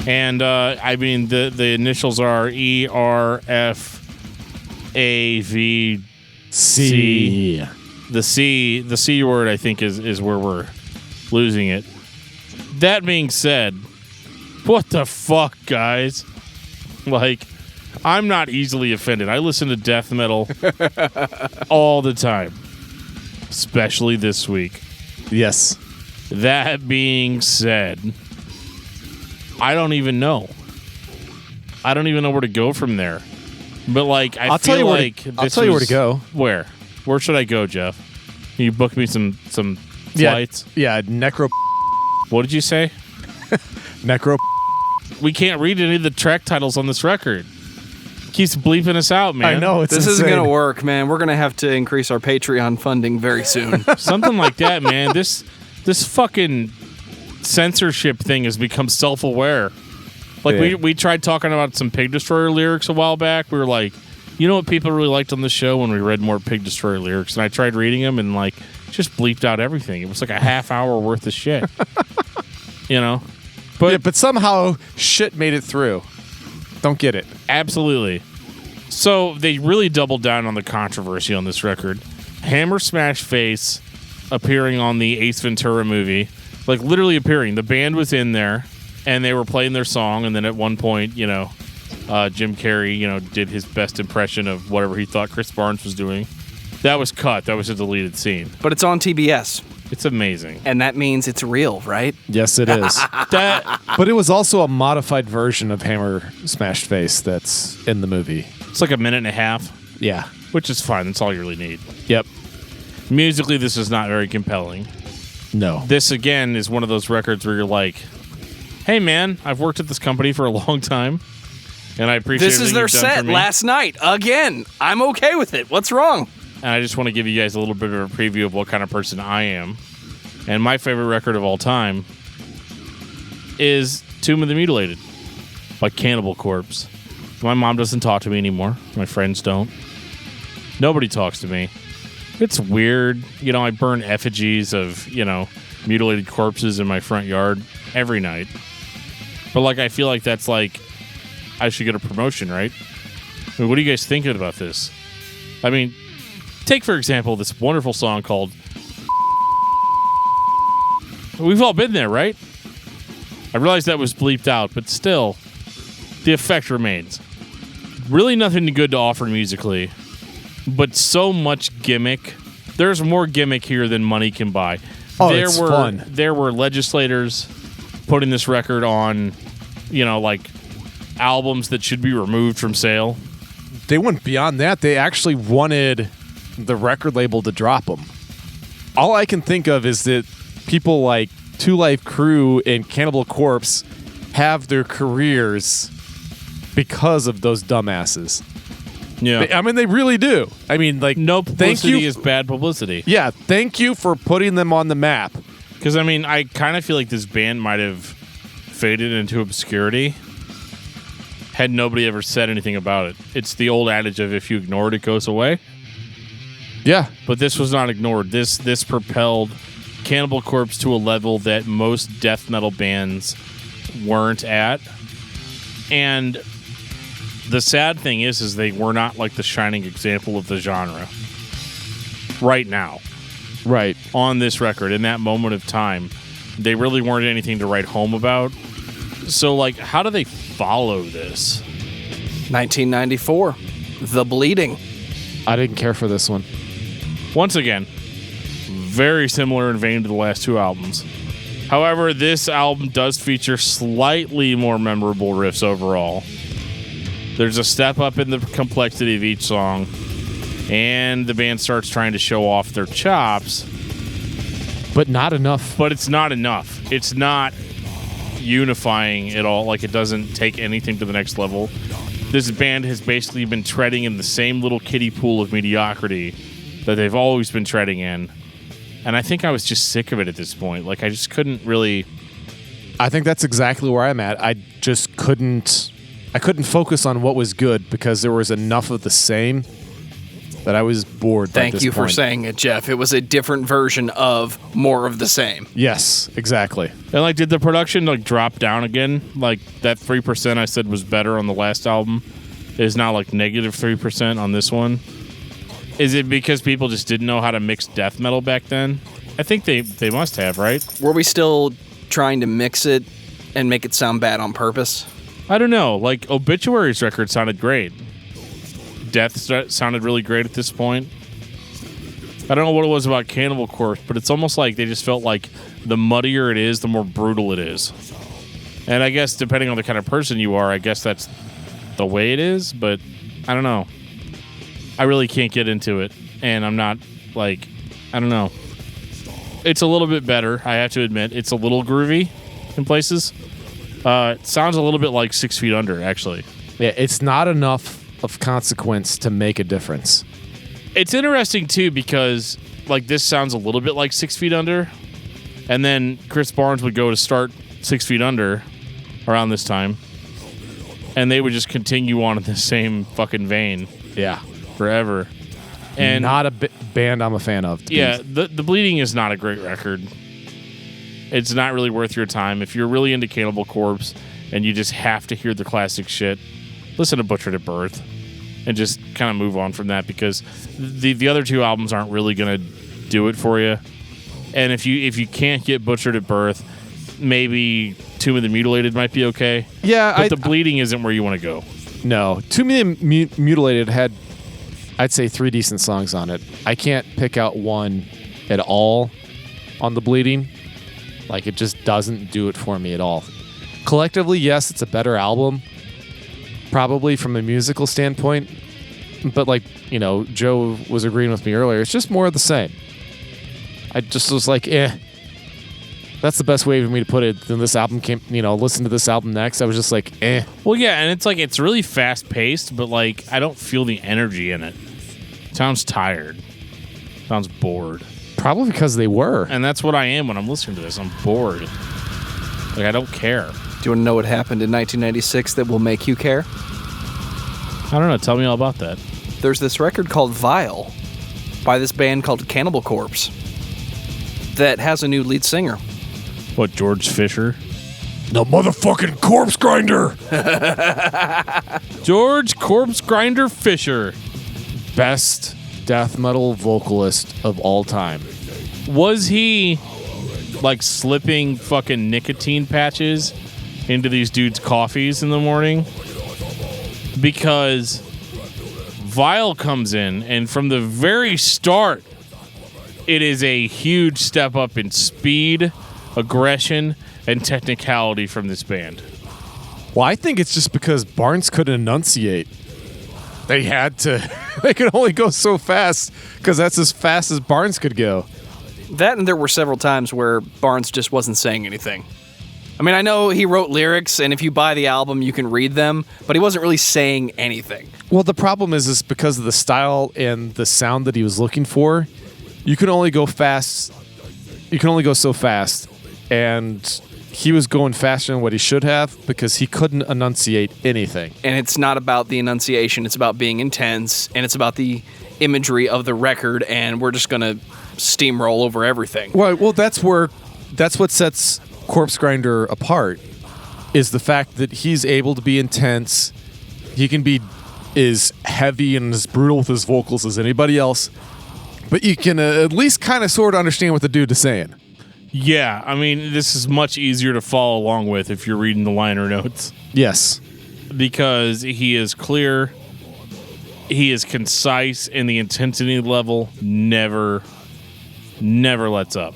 And, the initials are ERFAVC. The C word, I think, is where we're losing it. That being said, what the fuck, guys? I'm not easily offended. I listen to death metal all the time, especially this week. Yes. That being said, I don't even know. I don't even know where to go from there. But I'll tell you where to go. Where? Where should I go, Geoff? Can you book me some flights? Yeah, Necro. What did you say? Necro. We can't read any of the track titles on this record. Keeps bleeping us out, man. I know, this isn't going to work, man. We're going to have to increase our Patreon funding very soon. Something like that, man. This fucking censorship thing has become self-aware. We tried talking about some Pig Destroyer lyrics a while back. We were like, you know what people really liked on the show when we read more Pig Destroyer lyrics? And I tried reading them and just bleeped out everything. It was like a half hour worth of shit. But somehow shit made it through. Don't get it. Absolutely. So they really doubled down on the controversy on this record. Hammer Smash Face appearing on the Ace Ventura movie. Literally appearing. The band was in there, and they were playing their song, and then at one point, Jim Carrey, did his best impression of whatever he thought Chris Barnes was doing. That was cut. That was a deleted scene. But it's on TBS. It's amazing. And that means it's real, right? Yes, it is. But it was also a modified version of Hammer Smashed Face that's in the movie. It's like a minute and a half. Yeah. Which is fine. That's all you really need. Yep. Musically, this is not very compelling. No. This, again, is one of those records where you're like, hey, man, I've worked at this company for a long time, and I appreciate this is their set last night. Again, I'm okay with it. What's wrong? And I just want to give you guys a little bit of a preview of what kind of person I am. And my favorite record of all time is Tomb of the Mutilated by Cannibal Corpse. My mom doesn't talk to me anymore. My friends don't. Nobody talks to me. It's weird. I burn effigies of, mutilated corpses in my front yard every night. But, I feel like that's I should get a promotion, right? I mean, what are you guys thinking about this? I mean, take, for example, this wonderful song called We've all been there, right? I realize that was bleeped out, but still, the effect remains. Really nothing good to offer musically, but so much gimmick. There's more gimmick here than money can buy. It's fun. There were legislators putting this record on, albums that should be removed from sale. They went beyond that. They actually wanted the record label to drop them. All I can think of is that people like Two Life Crew and Cannibal Corpse have their careers because of those dumbasses. Yeah. They really do. No publicity is bad publicity. Yeah, thank you for putting them on the map. Because, I kind of feel like this band might have faded into obscurity had nobody ever said anything about it. It's the old adage of if you ignore it, it goes away. Yeah. But this was not ignored. This propelled Cannibal Corpse to a level that most death metal bands weren't at. And the sad thing is they were not the shining example of the genre right now. Right. On this record, in that moment of time, they really weren't anything to write home about. So, like, how do they follow this? 1994, The Bleeding. I didn't care for this one. Once again, very similar in vein to the last two albums. However, this album does feature slightly more memorable riffs overall. There's a step up in the complexity of each song, and the band starts trying to show off their chops. But not enough. But it's not enough. It's not unifying at all. Like, it doesn't take anything to the next level. This band has basically been treading in the same little kiddie pool of mediocrity that they've always been treading in. And I think I was just sick of it at this point. Like, I just couldn't really... I think that's exactly where I'm at. I just couldn't focus on what was good because there was enough of the same that I was bored. Thank you for saying it, Geoff. It was a different version of more of the same. Yes, exactly. And, like, did the production, like, drop down again? Like, that 3% I said was better on the last album is now, like, negative 3% on this one? Is it because people just didn't know how to mix death metal back then? I think they must have, right? Were we still trying to mix it and make it sound bad on purpose? I don't know. Like, Obituary's record sounded great. Death sounded really great at this point. I don't know what it was about Cannibal Corpse, but it's almost like they just felt like the muddier it is, the more brutal it is. And I guess depending on the kind of person you are, I guess that's the way it is, but I don't know. I really can't get into it, and I'm not, like, I don't know. It's a little bit better, I have to admit. It's a little groovy in places. It sounds a little bit like 6 Feet Under, actually. Yeah, it's not enough of consequence to make a difference. It's interesting, too, because, like, this sounds a little bit like 6 Feet Under, and then Chris Barnes would go to start 6 Feet Under around this time, and they would just continue on in the same fucking vein. Yeah. Forever. And not a band I'm a fan of. Yeah, the Bleeding is not a great record. It's not really worth your time. If you're really into Cannibal Corpse and you just have to hear the classic shit, listen to Butchered at Birth and just kind of move on from that, because the other two albums aren't really going to do it for you. And if you can't get Butchered at Birth, maybe Tomb of the Mutilated might be okay. Yeah, but the Bleeding isn't where you want to go. No. Tomb of the Mutilated had, I'd say, 3 decent songs on it. I can't pick out one at all on the Bleeding. Like, it just doesn't do it for me at all. Collectively, yes, it's a better album, probably from a musical standpoint. But, like, you know, Joe was agreeing with me earlier, it's just more of the same. I just was like, That's the best way for me to put it. Then this album came, listen to this album next. I was just like, Well, yeah, and it's like, it's really fast paced, but, like, I don't feel the energy in it. Sounds tired. Sounds bored. Probably because they were. And that's what I am when I'm listening to this. I'm bored. Like, I don't care. Do you want to know what happened in 1996 that will make you care? I don't know. Tell me all about that. There's this record called Vile by this band called Cannibal Corpse that has a new lead singer. What, George Fisher? The motherfucking Corpsegrinder! George Corpsegrinder Fisher. Best death metal vocalist of all time. Was he, like, slipping fucking nicotine patches into these dudes' coffees in the morning? Because Vile comes in, and from the very start, it is a huge step up in speed, aggression, and technicality from this band. Well, I think it's just because Barnes couldn't enunciate. They had to. They could only go so fast because that's as fast as Barnes could go. That, and there were several times where Barnes just wasn't saying anything. I mean, I know he wrote lyrics, and if you buy the album, you can read them, but he wasn't really saying anything. Well, the problem is because of the style and the sound that he was looking for, you can only go fast. You can only go so fast, and he was going faster than what he should have because he couldn't enunciate anything. And it's not about the enunciation. It's about being intense, and it's about the imagery of the record, and we're just going to steamroll over everything. Well, that's what sets Corpsegrinder apart, is the fact that he's able to be intense. He can be as heavy and as brutal with his vocals as anybody else, but you can at least kind of sort of understand what the dude is saying. Yeah, I mean, this is much easier to follow along with if you're reading the liner notes. Yes. Because he is clear, he is concise, and the intensity level never lets up.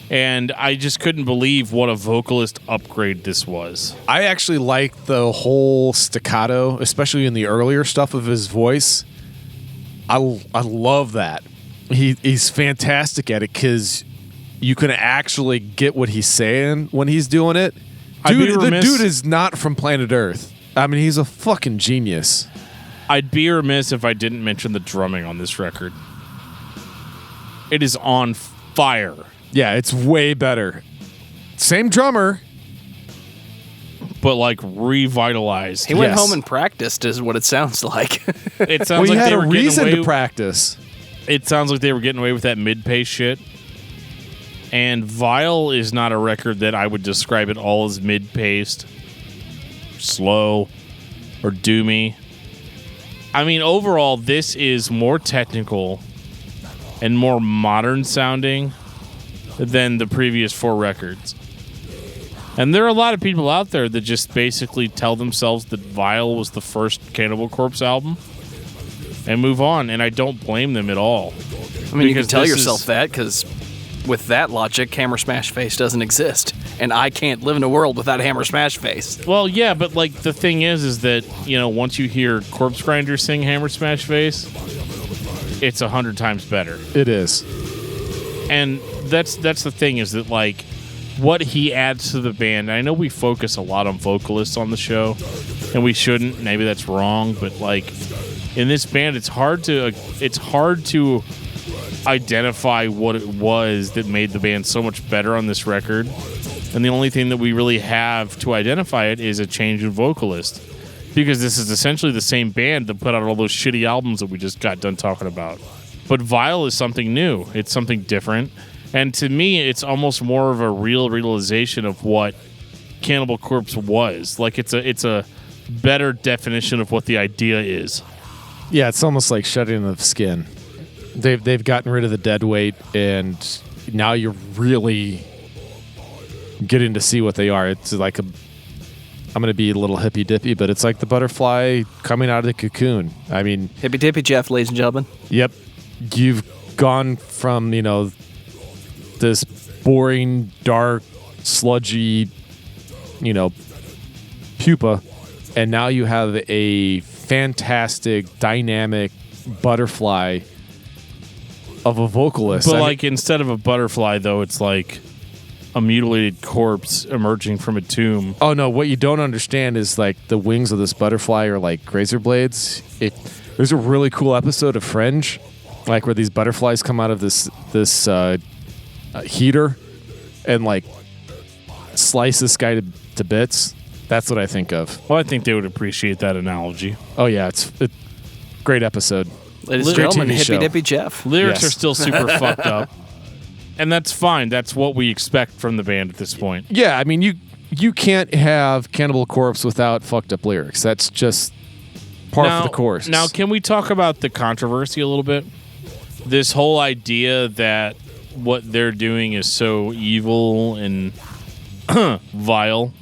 And I just couldn't believe what a vocalist upgrade this was. I actually like the whole staccato, especially in the earlier stuff of his voice. I love that. He's fantastic at it because you can actually get what he's saying when he's doing it. The dude is not from planet Earth. I mean, he's a fucking genius. I'd be remiss if I didn't mention the drumming on this record. It is on fire. Yeah, it's way better. Same drummer, but like revitalized. He went home and practiced, is what it sounds like. It sounds like he had they were a reason getting to practice. It sounds like they were getting away with that mid-pace shit. And Vile is not a record that I would describe at all as mid-paced, slow, or doomy. I mean, overall, this is more technical and more modern sounding than the previous 4 records. And there are a lot of people out there that just basically tell themselves that Vile was the first Cannibal Corpse album and move on, and I don't blame them at all. I mean, you can tell yourself that, because with that logic, Hammer Smash Face doesn't exist, and I can't live in a world without Hammer Smash Face. Well, yeah, but like the thing is that, you know, once you hear Corpsegrinder sing Hammer Smash Face, it's 100 times better. It is. And that's the thing, is that like what he adds to the band. I know we focus a lot on vocalists on the show, and we shouldn't. Maybe that's wrong, but like in this band, it's hard to identify what it was that made the band so much better on this record. And the only thing that we really have to identify it is a change in vocalist, because this is essentially the same band that put out all those shitty albums that we just got done talking about. But Vile is something new. It's something different. And to me, it's almost more of a realization of what Cannibal Corpse was. Like it's a better definition of what the idea is. Yeah, it's almost like shedding of skin. They've gotten rid of the dead weight, and now you're really getting to see what they are. It's like I'm going to be a little hippy dippy, but it's like the butterfly coming out of the cocoon. I mean, hippy dippy Geoff, ladies and gentlemen. Yep. You've gone from, you know, this boring, dark, sludgy, you know, pupa, and now you have a fantastic, dynamic butterfly of a vocalist. But like instead of a butterfly, though, it's like a mutilated corpse emerging from a tomb. Oh no, what you don't understand is like the wings of this butterfly are like razor blades. There's a really cool episode of Fringe, like where these butterflies come out of this heater and like slice this guy to bits. That's what I think of. Well, I think they would appreciate that analogy. Oh yeah, it's a great episode. Ladies and gentlemen, hippy dippy Geoff. Lyrics are still super fucked up, and that's fine. That's what we expect from the band at this point. Yeah, I mean you can't have Cannibal Corpse without fucked up lyrics. That's just par for the course. Now, can we talk about the controversy a little bit? This whole idea that what they're doing is so evil and vile.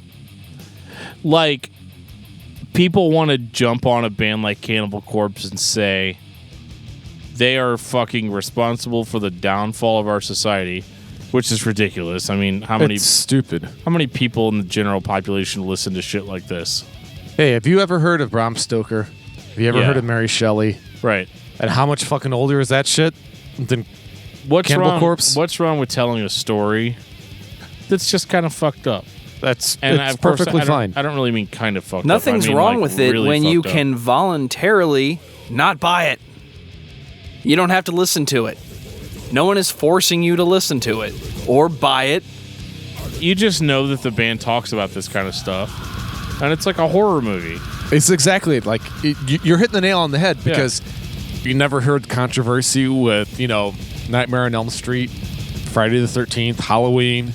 Like, people want to jump on a band like Cannibal Corpse and say they are fucking responsible for the downfall of our society, which is ridiculous. I mean, it's stupid. How many people in the general population listen to shit like this? Hey, have you ever heard of Bram Stoker? Have you ever heard of Mary Shelley? Right. And how much fucking older is that shit than Cannibal Corpse? What's wrong with telling a story that's just kind of fucked up? It's perfectly fine. I don't really mean kind of fucked Nothing's up. I mean, wrong like, with it really when you fucked can voluntarily not buy it. You don't have to listen to it. No one is forcing you to listen to it or buy it. You just know that the band talks about this kind of stuff, and it's like a horror movie. It's exactly like you're hitting the nail on the head, because you never heard controversy with, you know, Nightmare on Elm Street, Friday the 13th, Halloween.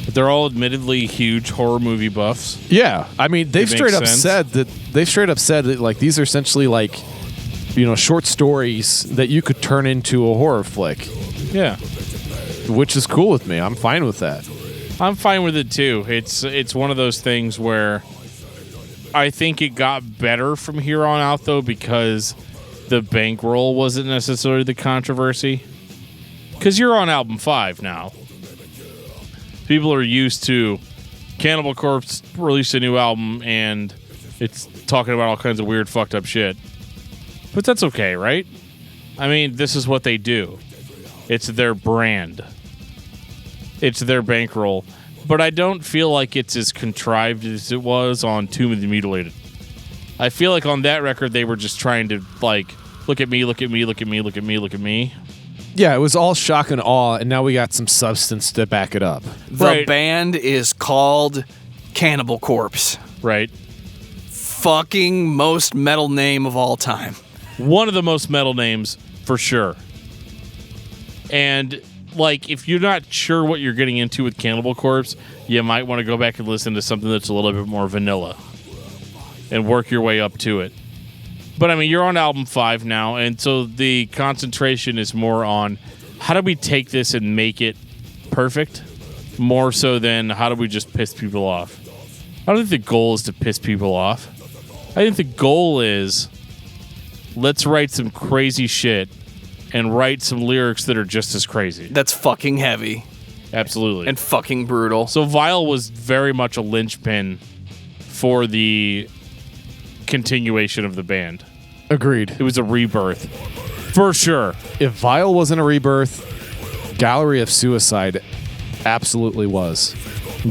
They're all admittedly huge horror movie buffs. Yeah, I mean they've straight up said that like these are essentially like, you know, short stories that you could turn into a horror flick. Yeah. Which is cool with me. I'm fine with that. I'm fine with it too. It's one of those things where I think it got better from here on out, though, because the bankroll wasn't necessarily the controversy. Because you're on album 5 now. People are used to Cannibal Corpse released a new album and it's talking about all kinds of weird, fucked up shit. But that's okay, right? I mean, this is what they do. It's their brand. It's their bankroll. But I don't feel like it's as contrived as it was on Tomb of the Mutilated. I feel like on that record, they were just trying to, like, look at me, look at me, look at me, look at me, look at me. Yeah, it was all shock and awe, and now we got some substance to back it up. The band is called Cannibal Corpse. Right. Fucking most metal name of all time. One of the most metal names, for sure. And, like, if you're not sure what you're getting into with Cannibal Corpse, you might want to go back and listen to something that's a little bit more vanilla and work your way up to it. But, I mean, you're on album 5 now, and so the concentration is more on how do we take this and make it perfect, more so than how do we just piss people off. I don't think the goal is to piss people off. I think the goal is let's write some crazy shit and write some lyrics that are just as crazy. That's fucking heavy. Absolutely. And fucking brutal. So Vile was very much a linchpin for the continuation of the band. Agreed. It was a rebirth. For sure. If Vile wasn't a rebirth, Gallery of Suicide absolutely was.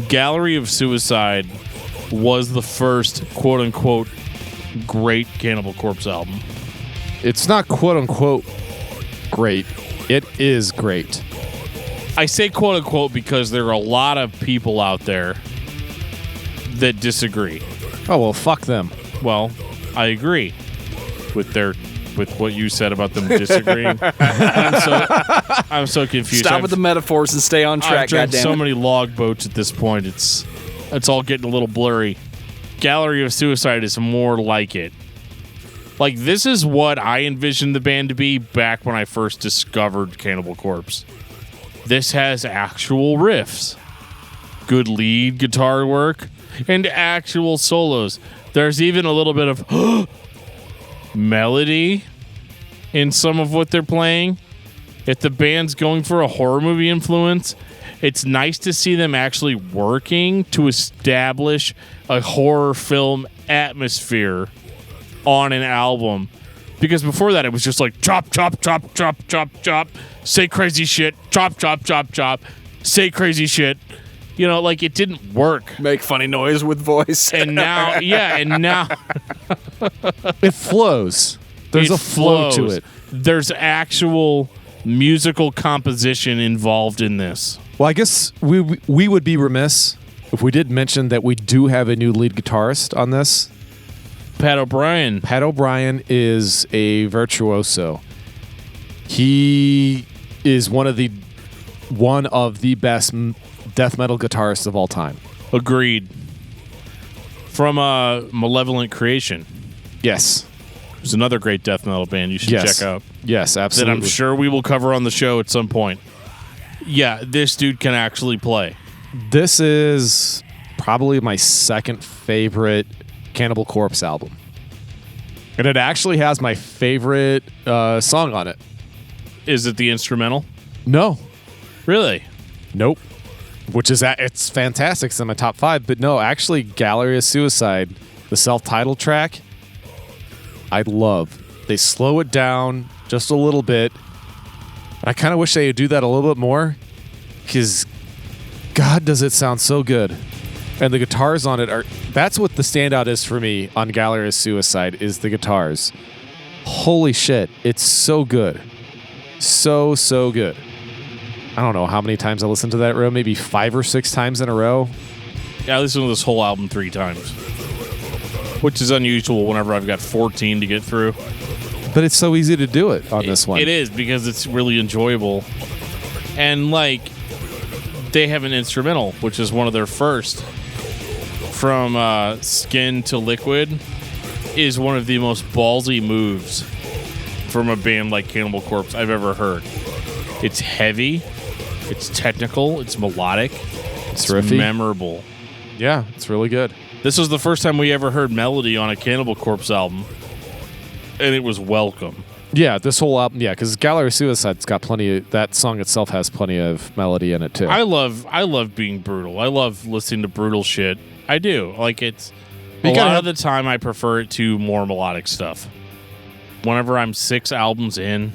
Gallery of Suicide was the first quote-unquote great Cannibal Corpse album. It's not quote-unquote great. It is great. I say quote-unquote because there are a lot of people out there that disagree. Oh, well, fuck them. Well, I agree with what you said about them disagreeing. I'm so confused. Stop with the metaphors and stay on track. I've drank so many log boats at this point. It's all getting a little blurry. Gallery of Suicide is more like it. Like, this is what I envisioned the band to be back when I first discovered Cannibal Corpse. This has actual riffs, good lead guitar work, and actual solos. There's even a little bit of melody in some of what they're playing. If the band's going for a horror movie influence, it's nice to see them actually working to establish a horror film atmosphere on an album. Because before that, it was just like chop, chop, chop, chop, chop, chop, say crazy shit, chop, chop, chop, chop, say crazy shit. You know, like, it didn't work. Make funny noise with voice. And now, it flows. There's a flow to it. There's actual musical composition involved in this. Well, I guess we would be remiss if we did mention that we do have a new lead guitarist on this. Pat O'Brien. Pat O'Brien is a virtuoso. He is one of the best death metal guitarists of all time. Agreed. From Malevolent Creation. Yes. It's another great death metal band you should check out. Yes, absolutely. That I'm sure we will cover on the show at some point. Yeah, this dude can actually play. This is probably my second favorite Cannibal Corpse album. And it actually has my favorite song on it. Is it the instrumental? No. Really? Nope. Which is, it's fantastic. It's in my top 5. But no, actually, Gallery of Suicide, the self-titled track, I love. They slow it down just a little bit. I kind of wish they would do that a little bit more. Because, God, does it sound so good. And the guitars on it that's what the standout is for me on Gallery of Suicide, is the guitars. Holy shit. It's so good. So good. I don't know how many times I listened to that row, maybe 5 or 6 times in a row. Yeah, I listened to this whole album 3 times, which is unusual whenever I've got 14 to get through. But it's so easy to do it on this one. It is, because it's really enjoyable. And, like, they have an instrumental, which is one of their first. From Skin to Liquid is one of the most ballsy moves from a band like Cannibal Corpse I've ever heard. It's heavy. It's technical. It's melodic. It's riffy. Memorable. Yeah, it's really good. This was the first time we ever heard melody on a Cannibal Corpse album, and it was welcome. Yeah, this whole album, because Gallery of Suicide's got plenty of, that song itself has plenty of melody in it too. I love being brutal. I love listening to brutal shit. I do. Like, it's a lot of the time I prefer it to more melodic stuff. Whenever I'm 6 albums in,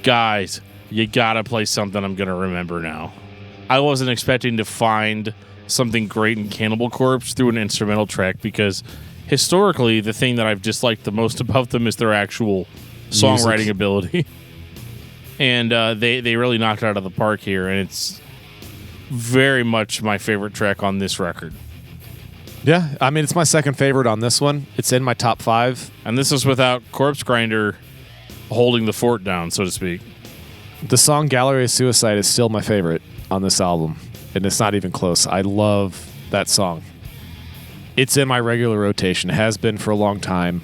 guys, you gotta play something I'm gonna remember now. I wasn't expecting to find something great in Cannibal Corpse through an instrumental track, because historically the thing that I've disliked the most about them is their actual songwriting ability. And they really knocked it out of the park here, and it's very much my favorite track on this record. Yeah, I mean, it's my second favorite on this one. It's in my top 5. And this is without Corpsegrinder holding the fort down, so to speak. The song Gallery of Suicide is still my favorite on this album, and it's not even close. I love that song. It's in my regular rotation. It has been for a long time,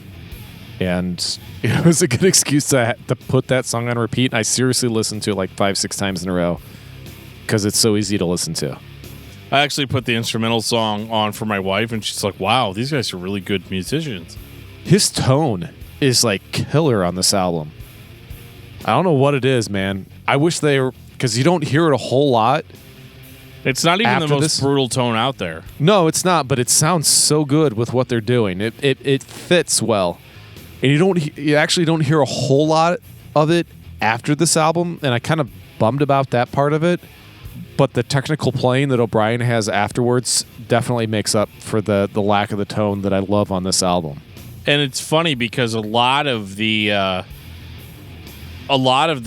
and it was a good excuse to put that song on repeat. I seriously listened to it like 5-6 times in a row because it's so easy to listen to. I actually put the instrumental song on for my wife, and she's like, wow, these guys are really good musicians. His tone is like killer on this album. I don't know what it is, man. I wish they were, because you don't hear it a whole lot. It's not even the most brutal tone out there. No, it's not, but it sounds so good with what they're doing. It fits well. And you actually don't hear a whole lot of it after this album, and I kind of bummed about that part of it. But the technical playing that O'Brien has afterwards definitely makes up for the lack of the tone that I love on this album. And it's funny because a lot of the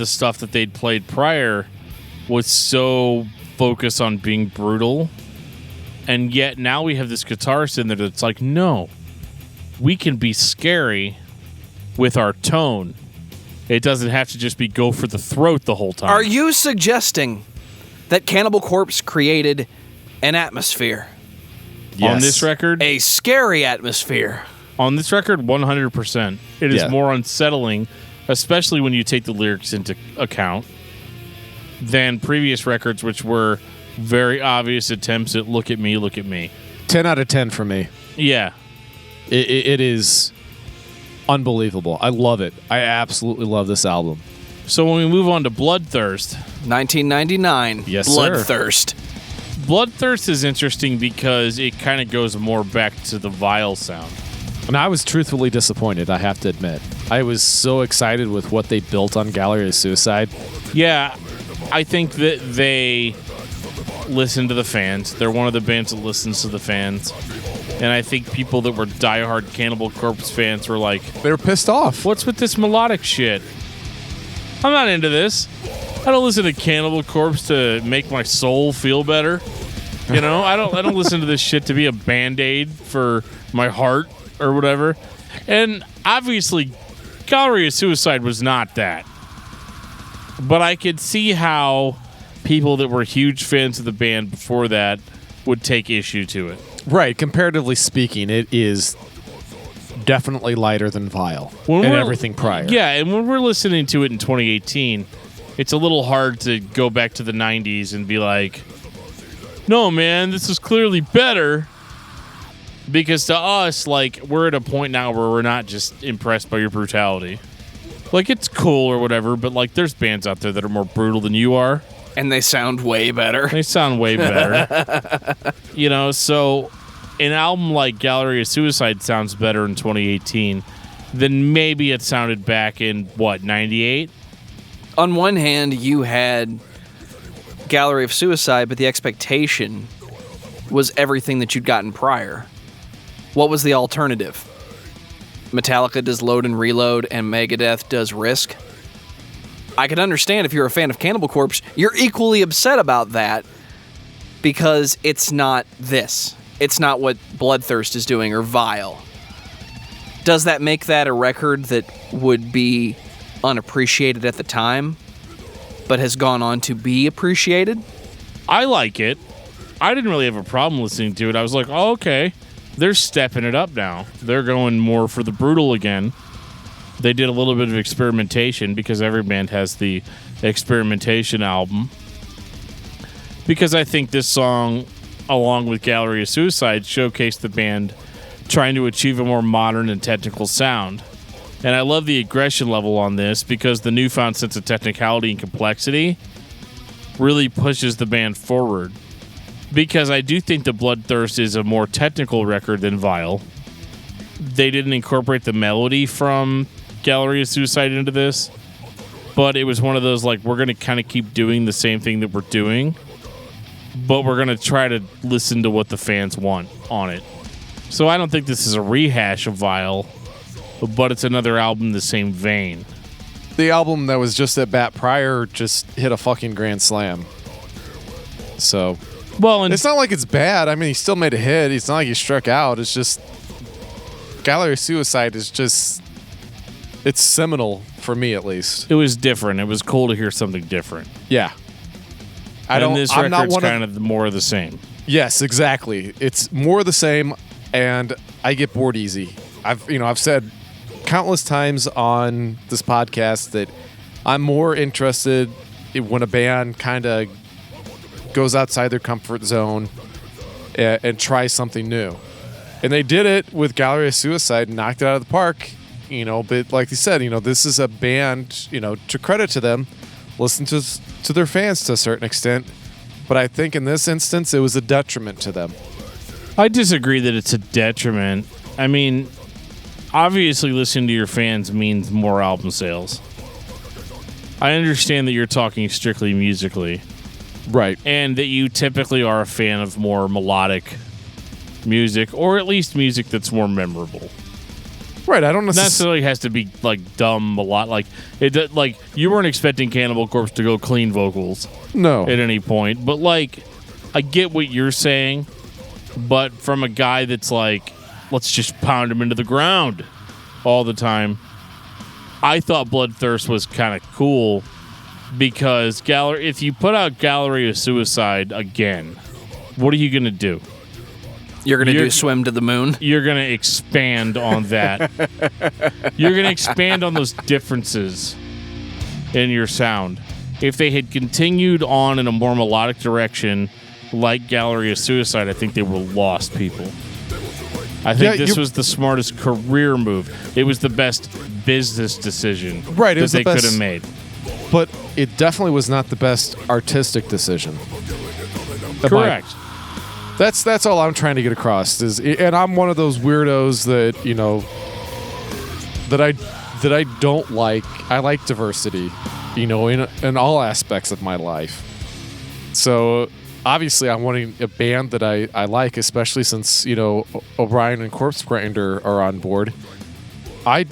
stuff that they'd played prior was so focused on being brutal, and yet now we have this guitarist in there that's like, no, we can be scary with our tone. It doesn't have to just be go for the throat the whole time. Are you suggesting that Cannibal Corpse created an atmosphere? Yes. On this record? A scary atmosphere. On this record, 100%. It is more unsettling, especially when you take the lyrics into account, than previous records, which were very obvious attempts at look at me, look at me. 10 out of 10 for me. Yeah. It is unbelievable. I love it. I absolutely love this album. So when we move on to Bloodthirst. 1999. Yes, Bloodthirst. Bloodthirst is interesting because it kind of goes more back to the Vile sound. And I was truthfully disappointed, I have to admit. I was so excited with what they built on Gallery of Suicide. Yeah, I think that they listen to the fans. They're one of the bands that listens to the fans. And I think people that were diehard Cannibal Corpse fans were like, they were pissed off. What's with this melodic shit? I'm not into this. I don't listen to Cannibal Corpse to make my soul feel better. You know, I don't listen to this shit to be a Band-Aid for my heart or whatever. And obviously, Gallery of Suicide was not that. But I could see how people that were huge fans of the band before that would take issue to it. Right, comparatively speaking, it is definitely lighter than Vile and everything prior. Yeah, and when we're listening to it in 2018, it's a little hard to go back to the 90s and be like, no, man, this is clearly better. Because to us, like, we're at a point now where we're not just impressed by your brutality. Like, it's cool or whatever, but, like, there's bands out there that are more brutal than you are. And they sound way better. They sound way better. You know, so an album like Gallery of Suicide sounds better in 2018 than maybe it sounded back in, 98? On one hand, you had Gallery of Suicide, but the expectation was everything that you'd gotten prior. What was the alternative? Metallica does Load and Reload, and Megadeth does Risk. I can understand if you're a fan of Cannibal Corpse, you're equally upset about that because it's not this. It's not what Bloodthirst is doing or Vile. Does that make that a record that would be unappreciated at the time, but has gone on to be appreciated? I like it. I didn't really have a problem listening to it. I was like, oh, okay. They're stepping it up now. They're going more for the brutal again. They did a little bit of experimentation because every band has the experimentation album. because I think this song, along with Gallery of Suicide, showcased the band trying to achieve a more modern and technical sound. And I love the aggression level on this because the newfound sense of technicality and complexity really pushes the band forward. Because I do think the Bloodthirst is a more technical record than Vile. They didn't incorporate the melody from Gallery of Suicide into this, but it was one of those, like, we're going to kind of keep doing the same thing that we're doing, but we're going to try to listen to what the fans want on it. So I don't think this is a rehash of Vile, but it's another album in the same vein. The album that was just at bat prior just hit a fucking grand slam. So, well, and it's not like it's bad. I mean, he still made a hit. It's not like he struck out. It's just Gallery of Suicide is just, it's seminal for me at least. It was different. It was cool to hear something different. Yeah. This record's kind of more of the same. Yes, exactly. It's more of the same, and I get bored easy. I've said countless times on this podcast that I'm more interested when a band kind of goes outside their comfort zone and tries something new. And they did it with Gallery of Suicide and knocked it out of the park. But like you said, this is a band, to credit to them, listen to their fans to a certain extent. But I think in this instance, it was a detriment to them. I disagree that it's a detriment. I mean, obviously listening to your fans means more album sales. I understand that you're talking strictly musically. Right. And that you typically are a fan of more melodic music, or at least music that's more memorable. Right, I don't necessarily has to be like dumb a lot. Like you weren't expecting Cannibal Corpse to go clean vocals. No. At any point. But like, I get what you're saying, but from a guy that's like, let's just pound him into the ground all the time, I thought Bloodthirst was kind of cool because if you put out Gallery of Suicide again, what are you going to do? You're going to do Swim to the Moon? You're going to expand on that. You're going to expand on those differences in your sound. If they had continued on in a more melodic direction like Gallery of Suicide, I think they would have lost people. I think this was the smartest career move. It was the best business decision that they could have made. But it definitely was not the best artistic decision. Correct. That's all I'm trying to get across. And I'm one of those weirdos that I don't like. I like diversity, in all aspects of my life. So obviously, I'm wanting a band that I like, especially since O'Brien and Corpsegrinder are on board. I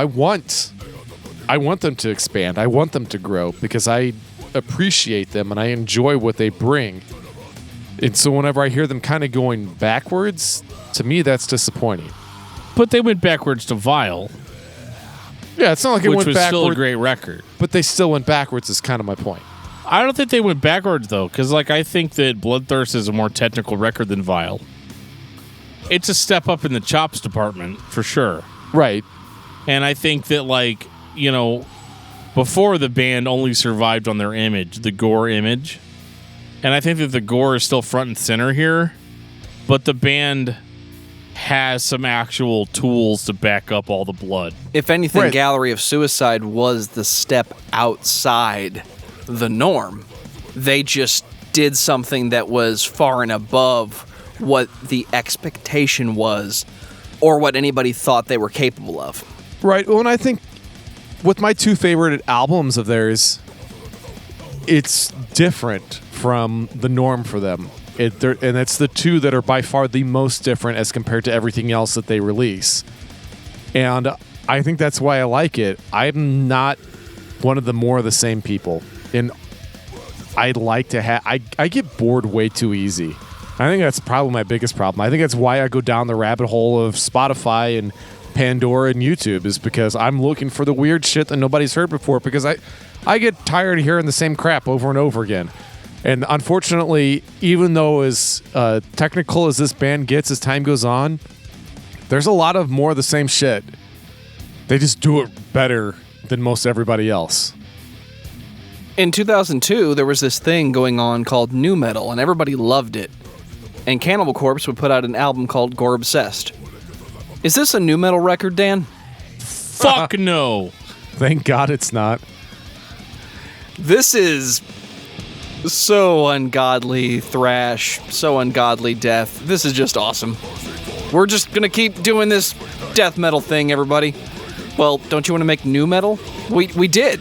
want them to expand. I want them to grow because I appreciate them and I enjoy what they bring. And so whenever I hear them kind of going backwards, to me that's disappointing. But they went backwards to Vile. Yeah, it's not like it went backwards. Which was still a great record. But they still went backwards is kind of my point. I don't think they went backwards, though, because I think that Bloodthirst is a more technical record than Vile. It's a step up in the chops department, for sure. Right. And I think that, before the band only survived on their image, the gore image. And I think that the gore is still front and center here, but the band has some actual tools to back up all the blood. If anything, Gallery of Suicide was the step outside the norm. They just did something that was far and above what the expectation was or what anybody thought they were capable of. Right. Well, and I think with my two favorite albums of theirs, it's different from the norm for them. And it's the two that are by far the most different as compared to everything else that they release. And I think that's why I like it. I'm not one of the more of the same people. And I like to have... I get bored way too easy. I think that's probably my biggest problem. I think that's why I go down the rabbit hole of Spotify and Pandora and YouTube, is because I'm looking for the weird shit that nobody's heard before, because I get tired of hearing the same crap over and over again. And unfortunately, even though as technical as this band gets as time goes on, there's a lot of more of the same shit. They just do it better than most everybody else. In 2002, there was this thing going on called nu metal, and everybody loved it. And Cannibal Corpse would put out an album called Gore Obsessed. Is this a nu metal record, Dan? Fuck no. Thank God it's not. This is so ungodly thrash, so ungodly death. This is just awesome. We're just gonna keep doing this death metal thing, everybody. Well, don't you want to make nu metal? We did.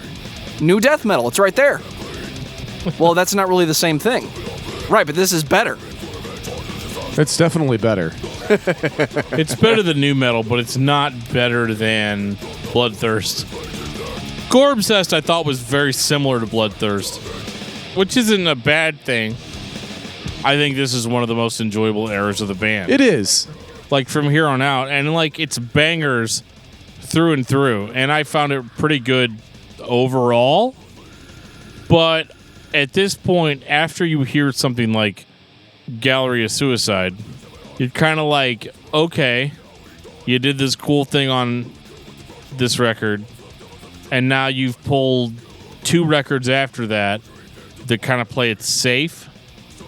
New death metal, it's right there. Well, that's not really the same thing. Right, but this is better. It's definitely better. It's better than nu metal, but it's not better than Bloodthirst. Gore Obsessed, I thought, was very similar to Bloodthirst, which isn't a bad thing. I think this is one of the most enjoyable eras of the band. It is. Like, from here on out. And, like, it's bangers through and through. And I found it pretty good overall. But at this point, after you hear something like Gallery of Suicide, you're kind of like, okay, you did this cool thing on this record, and now you've pulled 2 records after that kind of play it safe.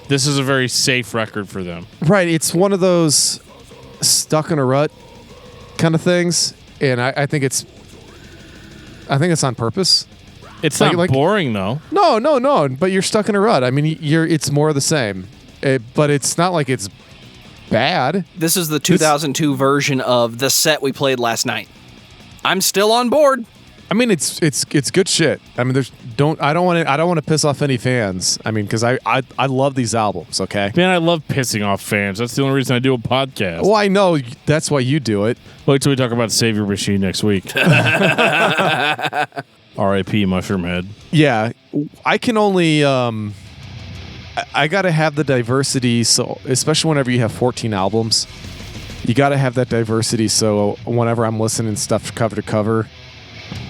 This is a very safe record for them. Right. It's one of those stuck in a rut kind of things, and I think it's on purpose. It's not boring though. No. But you're stuck in a rut. I mean, it's more of the same. But it's not like it's bad. This is the 2002 version of the set we played last night. I'm still on board. I mean, it's good shit. I mean, I don't want to piss off any fans. I mean, because I love these albums. Okay, man, I love pissing off fans. That's the only reason I do a podcast. Well, I know that's why you do it. Wait till we talk about Savior Machine next week. R.I.P. Mushroom Head. Yeah, I can only. I got to have the diversity. So especially whenever you have 14 albums, you got to have that diversity. So whenever I'm listening stuff cover to cover,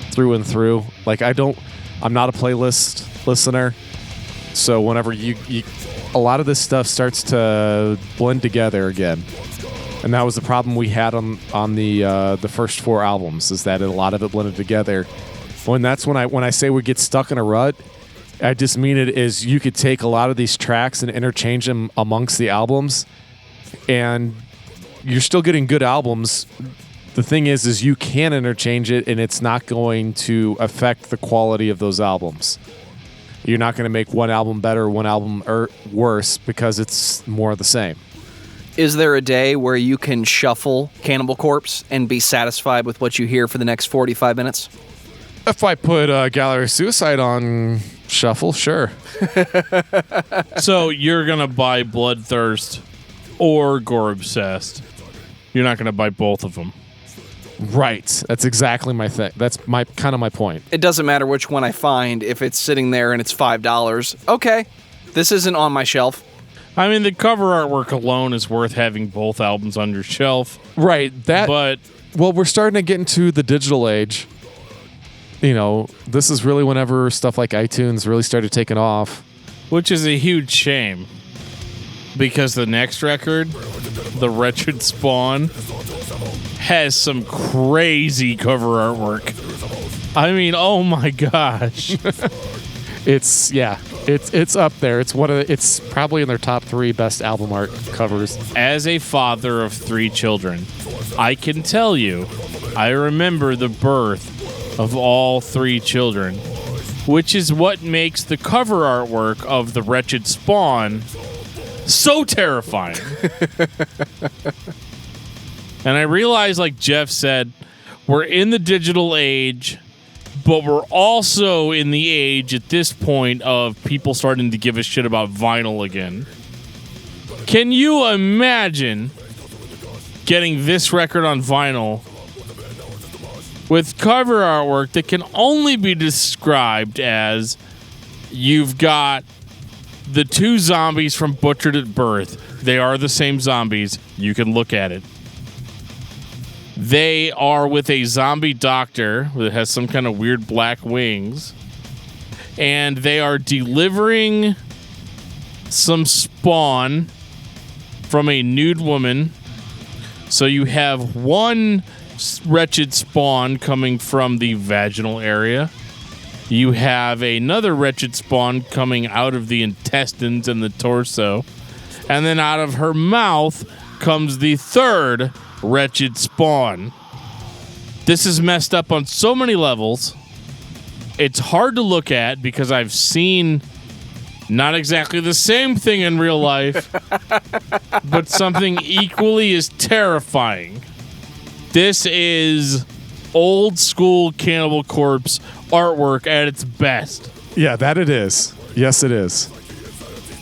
through and through, like I'm not a playlist listener. So whenever you a lot of this stuff starts to blend together again. And that was the problem we had on the first 4 albums, is that a lot of it blended together. When I say we get stuck in a rut, I just mean it is you could take a lot of these tracks and interchange them amongst the albums, and you're still getting good albums. The thing is you can interchange it, and it's not going to affect the quality of those albums. You're not going to make one album better, one album worse, because it's more of the same. Is there a day where you can shuffle Cannibal Corpse and be satisfied with what you hear for the next 45 minutes? If I put Gallery of Suicide on shuffle, sure. So you're going to buy Bloodthirst or Gore Obsessed. You're not going to buy both of them. Right. That's exactly my thing. That's my point. It doesn't matter which one I find. If it's sitting there and it's $5, okay, this isn't on my shelf. I mean, the cover artwork alone is worth having both albums on your shelf. Right. Well, we're starting to get into the digital age. You know, this is really whenever stuff like iTunes really started taking off. Which is a huge shame. Because the next record, The Wretched Spawn, has some crazy cover artwork. I mean, oh my gosh. It's up there. It's probably in their top 3 best album art covers. As a father of 3 children, I can tell you, I remember the birth of all 3 children, which is what makes the cover artwork of The Wretched Spawn so terrifying. And I realize, like Geoff said, we're in the digital age, but we're also in the age at this point of people starting to give a shit about vinyl again. Can you imagine getting this record on vinyl with cover artwork that can only be described as you've got the 2 zombies from Butchered at Birth. They are the same zombies. You can look at it. They are with a zombie doctor that has some kind of weird black wings. And they are delivering some spawn from a nude woman. So you have one wretched spawn coming from the vaginal area. You have another wretched spawn coming out of the intestines and the torso. And then out of her mouth comes the third wretched spawn. This is messed up on so many levels. It's hard to look at because I've seen not exactly the same thing in real life, but something equally as terrifying. This is old school Cannibal Corpse artwork at its best. Yeah, that it is. Yes, it is.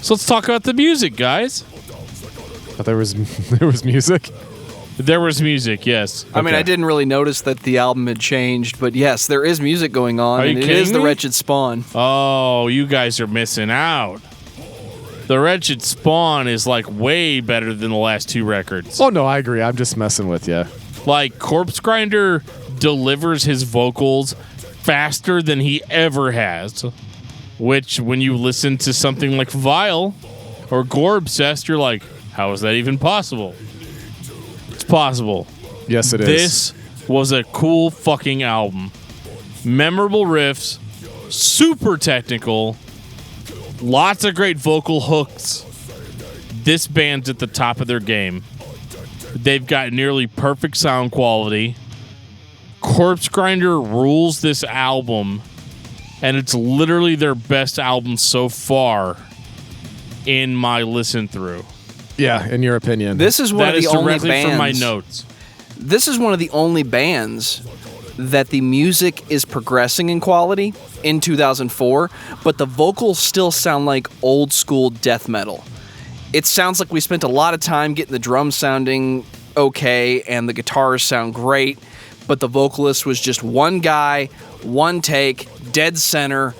So let's talk about the music, guys. But there was music. There was music, yes. I mean, I didn't really notice that the album had changed, but yes, there is music going on, Are you and it kidding is the me? Wretched Spawn. Oh, you guys are missing out. The Wretched Spawn is like way better than the last two records. Oh no, I agree. I'm just messing with you. Like Corpsegrinder delivers his vocals faster than he ever has, which when you listen to something like Vile or Gore Obsessed, you're like, how is that even possible? It's possible. Yes, it is. This was a cool fucking album. Memorable riffs, super technical, lots of great vocal hooks. This band's at the top of their game. They've got nearly perfect sound quality. Corpsegrinder rules this album, and it's literally their best album so far in my listen through. Yeah, in your opinion. This is one That of is the only directly bands. from my notes. This is one of the only bands that the music is progressing in quality in 2004, but the vocals still sound like old school death metal. It sounds like we spent a lot of time getting the drums sounding okay and the guitars sound great, but the vocalist was just one guy, one take, dead center,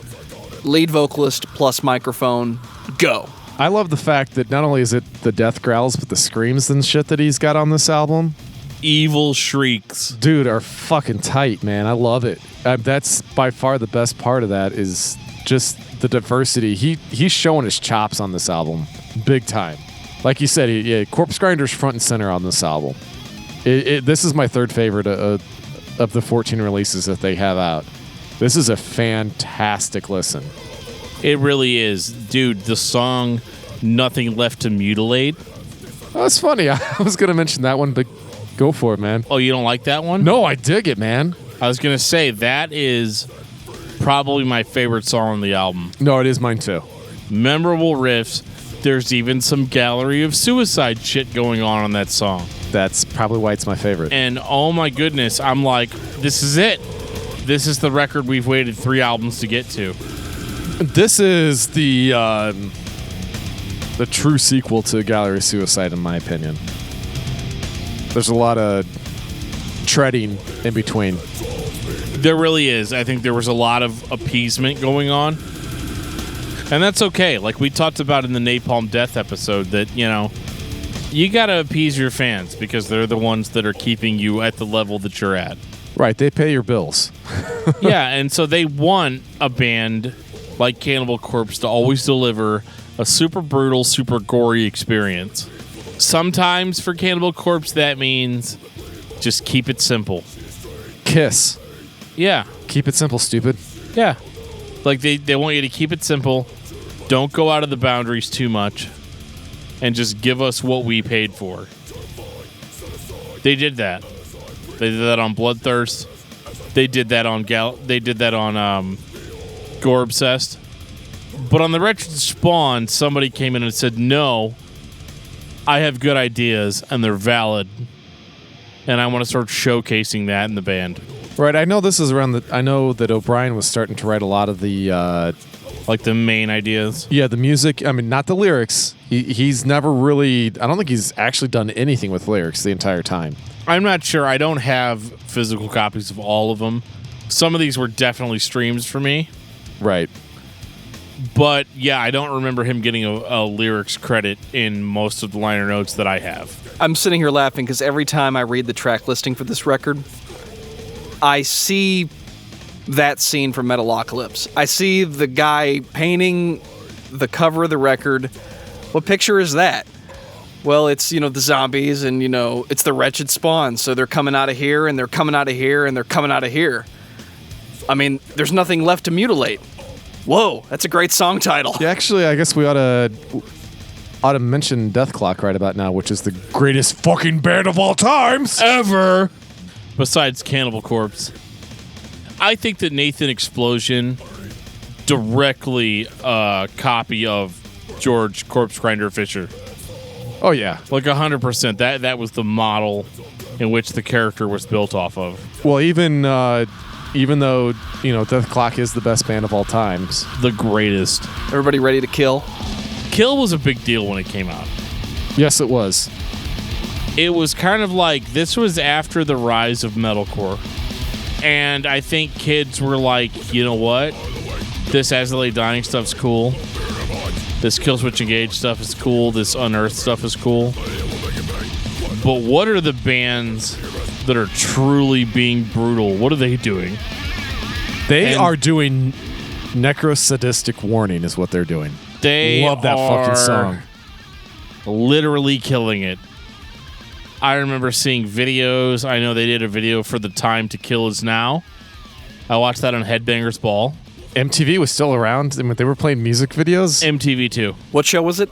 lead vocalist plus microphone, go. I love the fact that not only is it the death growls, but the screams and shit that he's got on this album, Evil shrieks. dude, are fucking tight, man. I love it. That's by far the best part of that is just the diversity. He's showing his chops on this album, big time. Like you said, Corpsegrinder's front and center on this album. This is my third favorite of the 14 releases that they have out. This is a fantastic listen. It really is. Dude, the song Nothing Left to Mutilate. Oh, that's funny. I was going to mention that one, but go for it, man. Oh, you don't like that one? No, I dig it, man. I was going to say, that is probably my favorite song on the album. No, it is mine too. Memorable riffs. There's even some Gallery of Suicide shit going on that song. That's probably why it's my favorite. And oh my goodness, I'm like, this is it. This is the record we've waited 3 albums to get to. This is the true sequel to Gallery of Suicide, in my opinion. There's a lot of treading in between. There really is. I think there was a lot of appeasement going on. And that's okay. Like we talked about in the Napalm Death episode that, you got to appease your fans because they're the ones that are keeping you at the level that you're at. Right, they pay your bills. Yeah, and so they want a band like Cannibal Corpse to always deliver a super brutal, super gory experience. Sometimes for Cannibal Corpse, that means just keep it simple. Kiss. Yeah. Keep it simple, stupid. Yeah. Like they want you to keep it simple, don't go out of the boundaries too much, and just give us what we paid for. They did that. They did that on Bloodthirst. They did that on Gore Obsessed. But on the Wretched Spawn, somebody came in and said, no, I have good ideas, and they're valid. And I want to start showcasing that in the band. Right, I know this is around I know that O'Brien was starting to write a lot of the... like the main ideas? Yeah, the music. I mean, not the lyrics. He's never really... I don't think he's actually done anything with lyrics the entire time. I'm not sure. I don't have physical copies of all of them. Some of these were definitely streams for me. Right. But, yeah, I don't remember him getting a lyrics credit in most of the liner notes that I have. I'm sitting here laughing because every time I read the track listing for this record, I see that scene from Metalocalypse. I see the guy painting the cover of the record. What picture is that? Well, it's, the zombies and, it's the Wretched Spawn. So they're coming out of here and they're coming out of here and they're coming out of here. I mean, there's nothing left to mutilate. Whoa, that's a great song title. Yeah, actually, I guess we ought to mention Death Clock right about now, which is the greatest fucking band of all times ever. Besides Cannibal Corpse, I think that Nathan Explosion directly copy of George Corpsegrinder Fisher. Oh yeah, like 100%. That was the model in which the character was built off of. Well, even though Death Clock is the best band of all times, the greatest. Everybody ready to kill? Kill was a big deal when it came out. Yes, it was. It was kind of like, this was after the rise of metalcore. And I think kids were like, you know what? This As I Lay Dying stuff's cool. This Killswitch Engage stuff is cool. This Unearthed stuff is cool. But what are the bands that are truly being brutal? What are they doing? They are doing necrosadistic warning is what they're doing. They love that fucking song. Literally killing it. I remember seeing videos. I know they did a video for The Time to Kill Is Now. I watched that on Headbangers Ball. MTV was still around. I mean, they were playing music videos. MTV too. What show was it?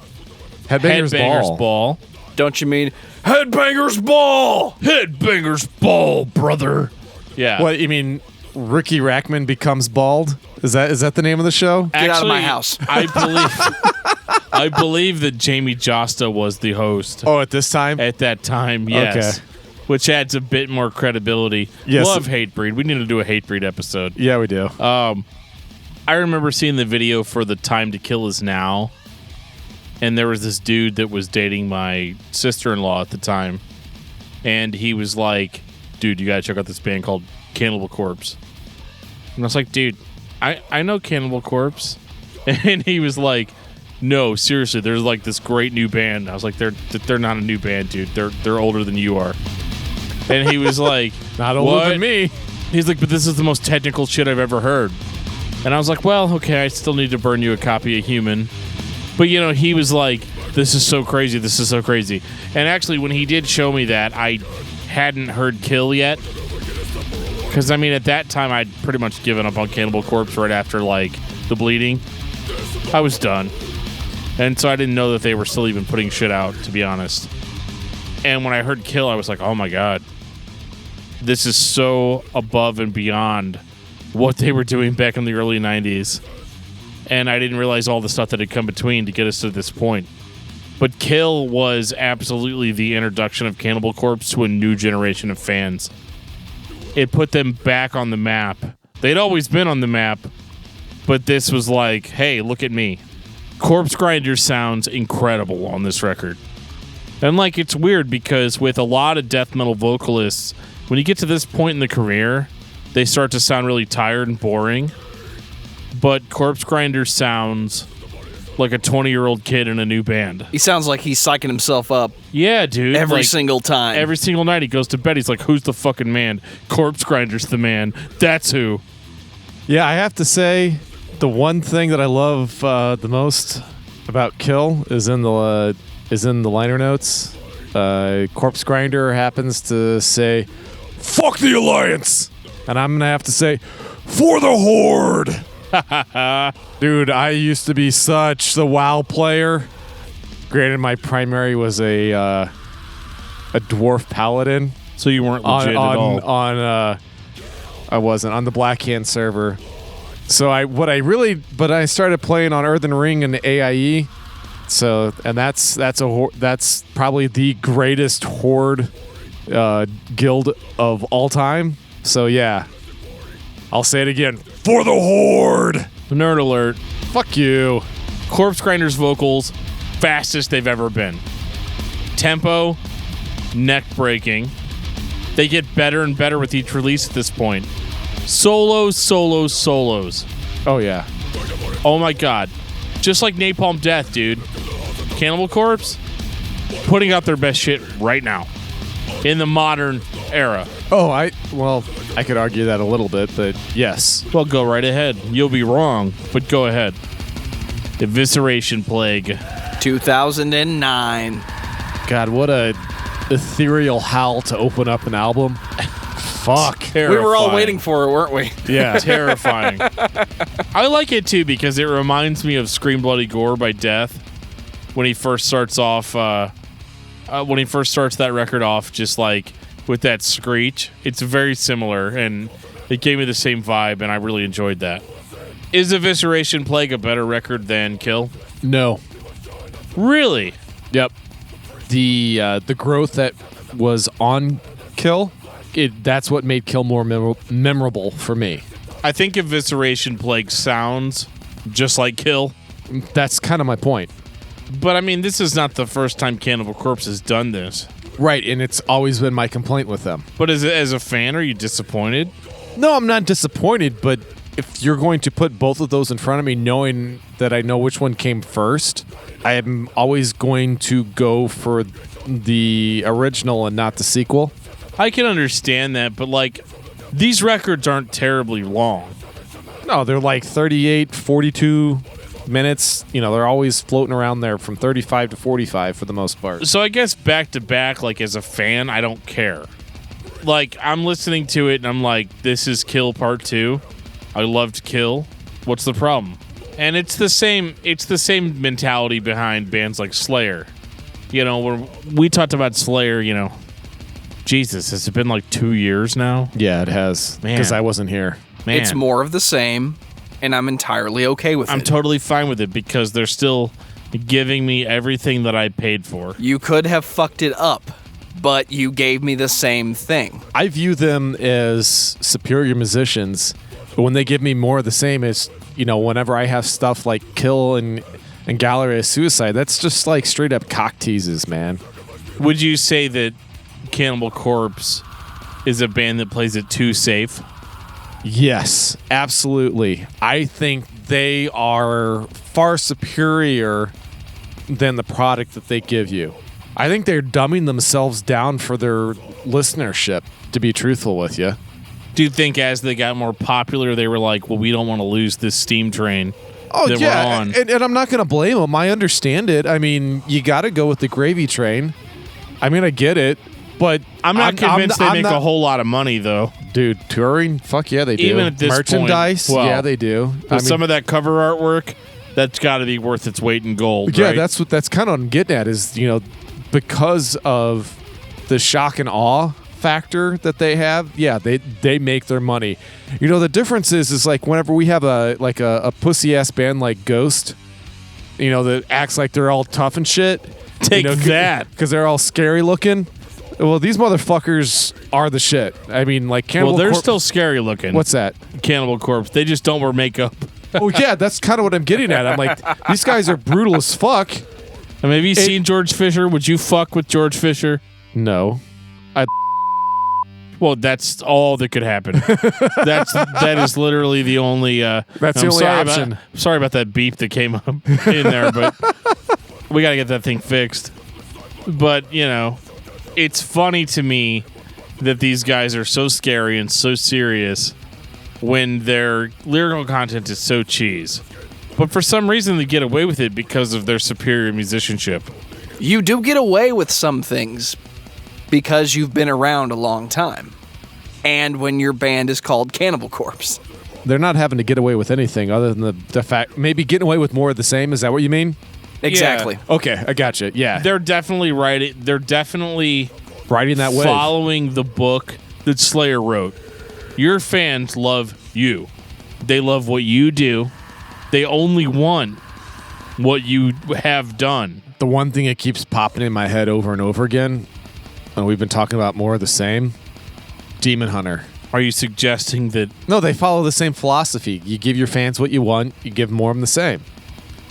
Headbangers Ball. Don't you mean Headbangers Ball? Headbangers Ball, brother. Yeah. What you mean? Ricky Rackman becomes bald? Is that the name of the show? Get out of my house. I believe that Jamie Josta was the host. Oh, at this time? At that time, yes. Okay. Which adds a bit more credibility. Yes. Love Hatebreed. We need to do a Hatebreed episode. Yeah, we do. I remember seeing the video for The Time to Kill Is Now, and there was this dude that was dating my sister-in-law at the time, and he was like, dude, you gotta check out this band called Cannibal Corpse. And I was like, dude, I know Cannibal Corpse. And he was like, no, seriously, there's like this great new band. I was like, they're not a new band, dude. They're older than you are. And he was like, not older than me. He's like, but this is the most technical shit I've ever heard. And I was like, well, okay, I still need to burn you a copy of Human. But, he was like, this is so crazy, this is so crazy. And actually, when he did show me that, I hadn't heard Kill yet. Because, I mean, at that time, I'd pretty much given up on Cannibal Corpse right after, like, The Bleeding. I was done. And so I didn't know that they were still even putting shit out, to be honest. And when I heard Kill, I was like, oh my god. This is so above and beyond what they were doing back in the early 90s. And I didn't realize all the stuff that had come between to get us to this point. But Kill was absolutely the introduction of Cannibal Corpse to a new generation of fans. It put them back on the map. They'd always been on the map, but this was like, hey, look at me. Corpsegrinder sounds incredible on this record. And like, it's weird because with a lot of death metal vocalists, when you get to this point in the career, they start to sound really tired and boring. But Corpsegrinder sounds like a 20-year-old kid in a new band. He sounds like he's psyching himself up. Yeah, dude. Every single time. Every single night he goes to bed, he's like, who's the fucking man? Corpsegrinder's the man. That's who. Yeah, I have to say, the one thing that I love the most about Kill is in the liner notes. Corpsegrinder happens to say, "Fuck the Alliance," and I'm gonna have to say, "For the Horde." Dude, I used to be such the WoW player. Granted, my primary was a dwarf paladin, so you weren't legit at all. I wasn't on the Black Hand server. So I started playing on Earthen Ring and AIE. So, and that's probably the greatest horde guild of all time. So yeah, I'll say it again. For the Horde! Nerd alert. Fuck you. Corpsegrinder's vocals, fastest they've ever been. Tempo, neck breaking. They get better and better with each release at this point. Solos. Oh yeah. Oh my god. Just like Napalm Death, dude. Cannibal Corpse, putting out their best shit right now. In the modern era. Oh, I could argue that a little bit, but yes. Well, go right ahead. You'll be wrong, but go ahead. Evisceration Plague. 2009. God, what a ethereal howl to open up an album. Fuck. We were all waiting for it, weren't we? Yeah. Terrifying. I like it, too, because it reminds me of Scream Bloody Gore by Death when he first starts off, when he first starts that record off, just like with that screech. It's very similar, and it gave me the same vibe, and I really enjoyed that. Is Evisceration Plague a better record than Kill? No. Really? Yep. The growth that was on Kill, that's what made Kill more memorable for me. I think Evisceration Plague sounds just like Kill. That's kind of my point. But, I mean, this is not the first time Cannibal Corpse has done this. Right, and it's always been my complaint with them. But as a fan, are you disappointed? No, I'm not disappointed, but if you're going to put both of those in front of me, knowing that I know which one came first, I am always going to go for the original and not the sequel. I can understand that, but, like, these records aren't terribly long. No, they're like 38, 42 minutes. You know, they're always floating around there from 35 to 45 for the most part. So I guess back to back, like, as a fan, I don't care. Like, I'm listening to it, and I'm like, this is Kill Part 2. I loved Kill. What's the problem? And it's the same mentality behind bands like Slayer. You know, when we talked about Slayer, you know, Jesus, has it been like 2 years now? Yeah, it has. Because I wasn't here. Man. It's more of the same, and I'm entirely okay with it. I'm totally fine with it because they're still giving me everything that I paid for. You could have fucked it up, but you gave me the same thing. I view them as superior musicians, but when they give me more of the same, is, you know, whenever I have stuff like Kill and Gallery of Suicide, that's just like straight up cock teases, man. Would you say that Cannibal Corpse is a band that plays it too safe? Yes, absolutely. I think they are far superior than the product that they give you. I think they're dumbing themselves down for their listenership, to be truthful with you. Do you think as they got more popular, they were like, well, we don't want to lose this steam train that we're on? And I'm not going to blame them. I understand it. I mean, you got to go with the gravy train. I mean, I get it. But I'm not convinced they make a whole lot of money, though. Dude, touring? Fuck yeah, they do. Even at this merchandise? Point, well, yeah, they do. Some of that cover artwork, that's got to be worth its weight in gold, yeah, right? that's kind of what I'm getting at is, you know, because of the shock and awe factor that they have, yeah, they make their money. You know, the difference is like whenever we have a pussy-ass band like Ghost, you know, that acts like they're all tough and shit. Take that. Because they're all scary looking. Well, these motherfuckers are the shit. I mean, like Cannibal Corpse. Well, they're still scary looking. What's that? Cannibal Corpse. They just don't wear makeup. Oh, yeah, that's kind of what I'm getting at. I'm like, these guys are brutal as fuck. And have you seen George Fisher? Would you fuck with George Fisher? No. Well, that's all that could happen. That is literally the only. That's the only option. Sorry about that beep that came up in there, but we got to get that thing fixed. But, you know, it's funny to me that these guys are so scary and so serious when their lyrical content is so cheese. But for some reason, they get away with it because of their superior musicianship. You do get away with some things because you've been around a long time. And when your band is called Cannibal Corpse. They're not having to get away with anything other than the fact, maybe getting away with more of the same. Is that what you mean? Exactly. Yeah. Okay, I gotcha. Yeah. They're definitely writing that way. Following the book that Slayer wrote. Your fans love you. They love what you do. They only want what you have done. The one thing that keeps popping in my head over and over again, and we've been talking about more of the same, Demon Hunter. Are you suggesting that... No, they follow the same philosophy. You give your fans what you want, you give more of them the same.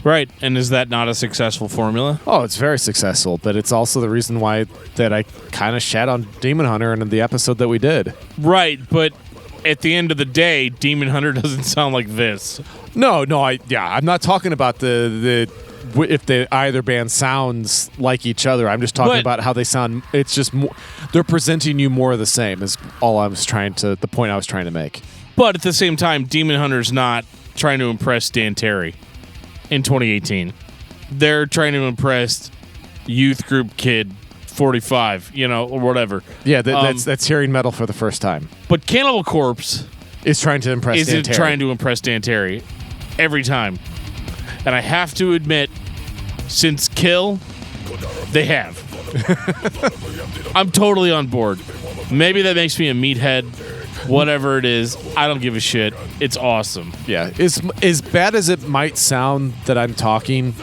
Right, and is that not a successful formula? Oh, it's very successful, but it's also the reason why that I kind of shat on Demon Hunter in the episode that we did. Right, but at the end of the day, Demon Hunter doesn't sound like this. No, I'm not talking about the if either band sounds like each other. I'm just talking about how they sound. It's just more, they're presenting you more of the same. Is all I was the point I was trying to make. But at the same time, Demon Hunter's not trying to impress Dan Terry. In 2018, they're trying to impress youth group kid 45, or whatever. Yeah, that's hearing metal for the first time. But Cannibal Corpse is trying to impress Dan Terry. trying to impress Dan Terry every time. And I have to admit, since Kill, they have. I'm totally on board. Maybe that makes me a meathead. Whatever it is, I don't give a shit. It's awesome. Yeah, as bad as it might sound that I'm talking,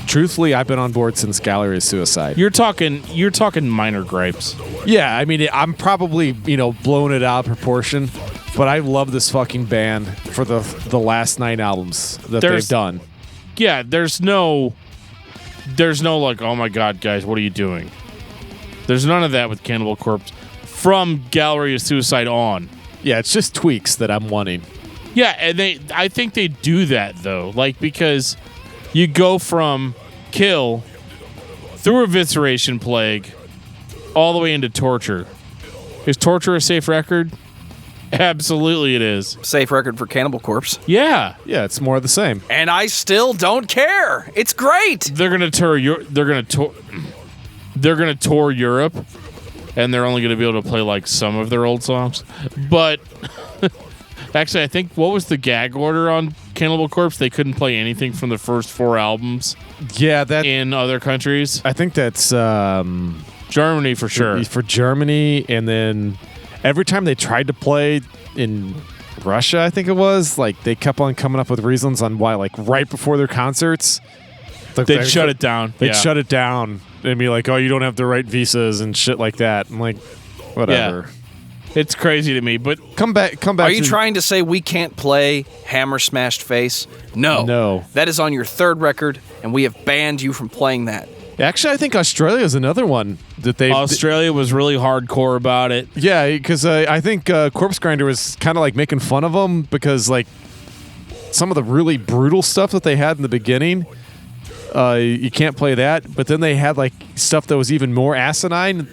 truthfully, I've been on board since Gallery of Suicide. You're talking minor gripes. Yeah, I mean, I'm probably, blowing it out of proportion, but I love this fucking band for the last 9 albums that they've done. Yeah, there's no like, oh my God, guys, what are you doing? There's none of that with Cannibal Corpse from Gallery of Suicide on. Yeah, it's just tweaks that I'm wanting. Yeah, and I think they do that though, because you go from Kill through Evisceration Plague all the way into Torture. Is Torture a safe record? Absolutely it is. Safe record for Cannibal Corpse. Yeah. Yeah, it's more of the same. And I still don't care. It's great. They're gonna tour Europe, and they're only gonna be able to play like some of their old songs. But actually, I think what was the gag order on Cannibal Corpse? They couldn't play anything from the first 4 albums. Yeah, in other countries. I think that's Germany for sure. For Germany, and then every time they tried to play in Russia, I think it was, they kept on coming up with reasons on why, right before their concerts, they'd shut it down. They'd shut it down and be like, oh, you don't have the right visas and shit like that. I'm like, whatever. Yeah. It's crazy to me, but come back. Are you trying to say we can't play Hammer Smashed Face? No. That is on your 3rd record, and we have banned you from playing that. Actually, I think Australia is another one that they. Australia was really hardcore about it. Yeah, because I think Corpsegrinder was kind of making fun of them because some of the really brutal stuff that they had in the beginning, you can't play that. But then they had stuff that was even more asinine,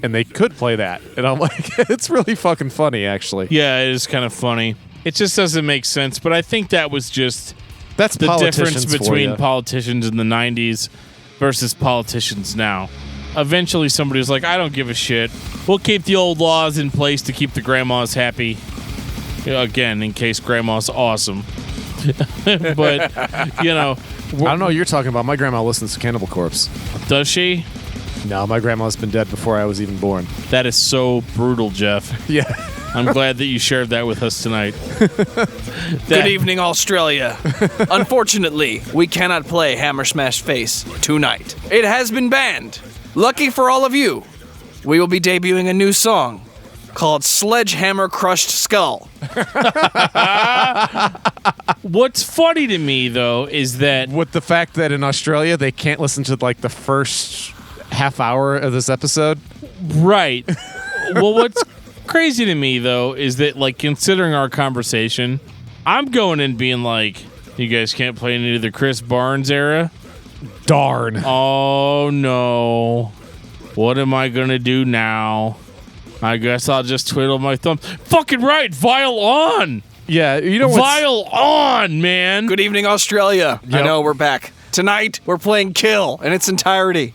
and they could play that. And I'm like, it's really fucking funny, actually. Yeah, it is kind of funny. It just doesn't make sense. But I think that was just that's the difference between politicians in the 90s. Versus politicians now. Eventually somebody was like, I don't give a shit. We'll keep the old laws in place to keep the grandmas happy. Again, in case grandma's awesome. But, I don't know what you're talking about. My grandma listens to Cannibal Corpse. Does she? No, my grandma's been dead before I was even born. That is so brutal, Geoff. Yeah. I'm glad that you shared that with us tonight. Good evening, Australia. Unfortunately, we cannot play Hammer Smash Face tonight. It has been banned. Lucky for all of you, we will be debuting a new song called Sledgehammer Crushed Skull. What's funny to me, though, is that with the fact that in Australia they can't listen to the first half hour of this episode. Right. Well, what's crazy to me, though, is that, considering our conversation, I'm going in being like, you guys can't play any of the Chris Barnes era? Darn. Oh, no. What am I going to do now? I guess I'll just twiddle my thumb. Fucking right. Vile on. Yeah, Vile on, man. Good evening, Australia. Yep. I know, we're back. Tonight, we're playing Kill in its entirety.